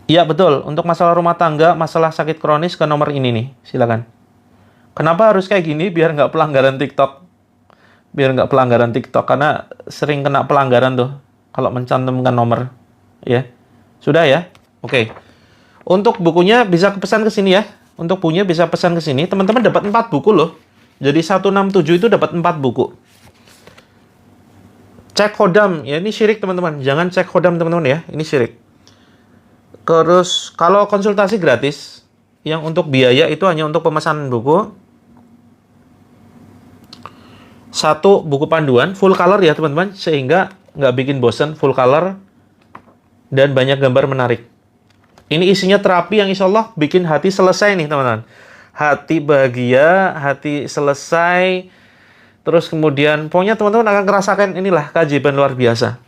Iya betul, untuk masalah rumah tangga, masalah sakit kronis ke nomor ini nih, silakan. Kenapa harus kayak gini? Biar nggak pelanggaran TikTok. Karena sering kena pelanggaran tuh kalau mencantumkan nomor. Ya, sudah ya. Oke. Untuk bukunya bisa pesan ke sini ya. Untuk punya bisa pesan ke sini. Teman-teman dapat 4 buku loh. Jadi 167 itu dapat 4 buku. Cek khodam. Ya ini syirik teman-teman. Jangan cek khodam teman-teman ya. Ini syirik. Terus kalau konsultasi gratis, yang untuk biaya itu hanya untuk pemesanan buku. 1 buku panduan full color ya teman-teman. Sehingga nggak bikin bosen, full color. Dan banyak gambar menarik. Ini isinya terapi yang insya Allah bikin hati selesai nih teman-teman. Hati bahagia, hati selesai. Terus kemudian, pokoknya teman-teman akan merasakan inilah keajaiban luar biasa.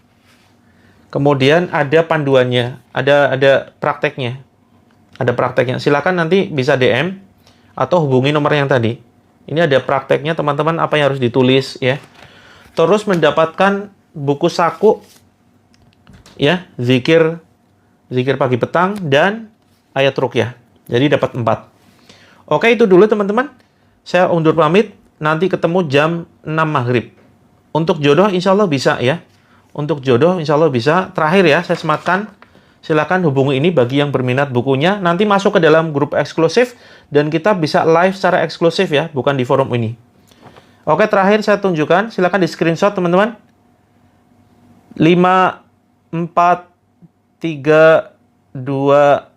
Kemudian ada panduannya, ada prakteknya. Silakan nanti bisa DM atau hubungi nomor yang tadi. Ini ada prakteknya teman-teman, apa yang harus ditulis ya. Terus mendapatkan buku saku ya, zikir pagi petang, dan ayat ruqyah. Jadi dapat 4. Oke, itu dulu teman-teman. Saya undur pamit. Nanti ketemu jam 6 maghrib. Untuk jodoh insya Allah bisa ya. Terakhir ya, saya sematkan. Silakan hubungi ini bagi yang berminat bukunya. Nanti masuk ke dalam grup eksklusif. Dan kita bisa live secara eksklusif ya. Bukan di forum ini. Oke, terakhir saya tunjukkan. Silakan di screenshot teman-teman. 5, 4, 3, 2,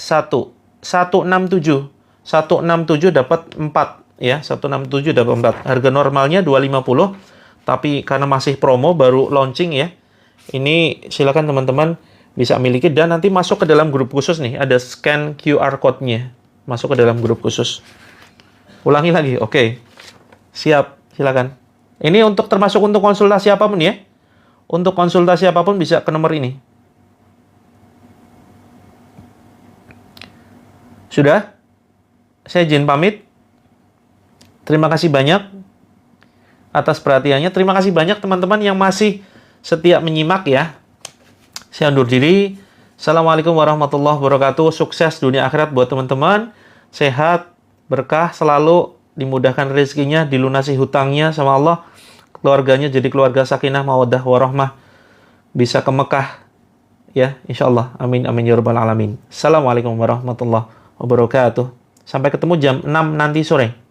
1. 167 dapat 4. ya, 167 dapat 4. Harga normalnya 250, tapi karena masih promo baru launching ya. Ini silakan teman-teman bisa miliki dan nanti masuk ke dalam grup khusus nih, ada scan QR code-nya. Masuk ke dalam grup khusus. Ulangi lagi. Oke. Siap, silakan. Ini untuk termasuk untuk konsultasi apapun ya. Untuk konsultasi apapun bisa ke nomor ini. Sudah? Saya izin pamit. Terima kasih banyak atas perhatiannya. Terima kasih banyak teman-teman yang masih setia menyimak ya. Saya undur diri. Assalamualaikum warahmatullahi wabarakatuh. Sukses dunia akhirat buat teman-teman. Sehat, berkah selalu, dimudahkan rezekinya, dilunasi hutangnya sama Allah. Keluarganya jadi keluarga sakinah, mawaddah, warahmah. Bisa ke Mekah. Ya, insya Allah. Amin, amin, ya rabbal alamin. Assalamualaikum warahmatullahi wabarakatuh. Sampai ketemu jam 6 nanti sore.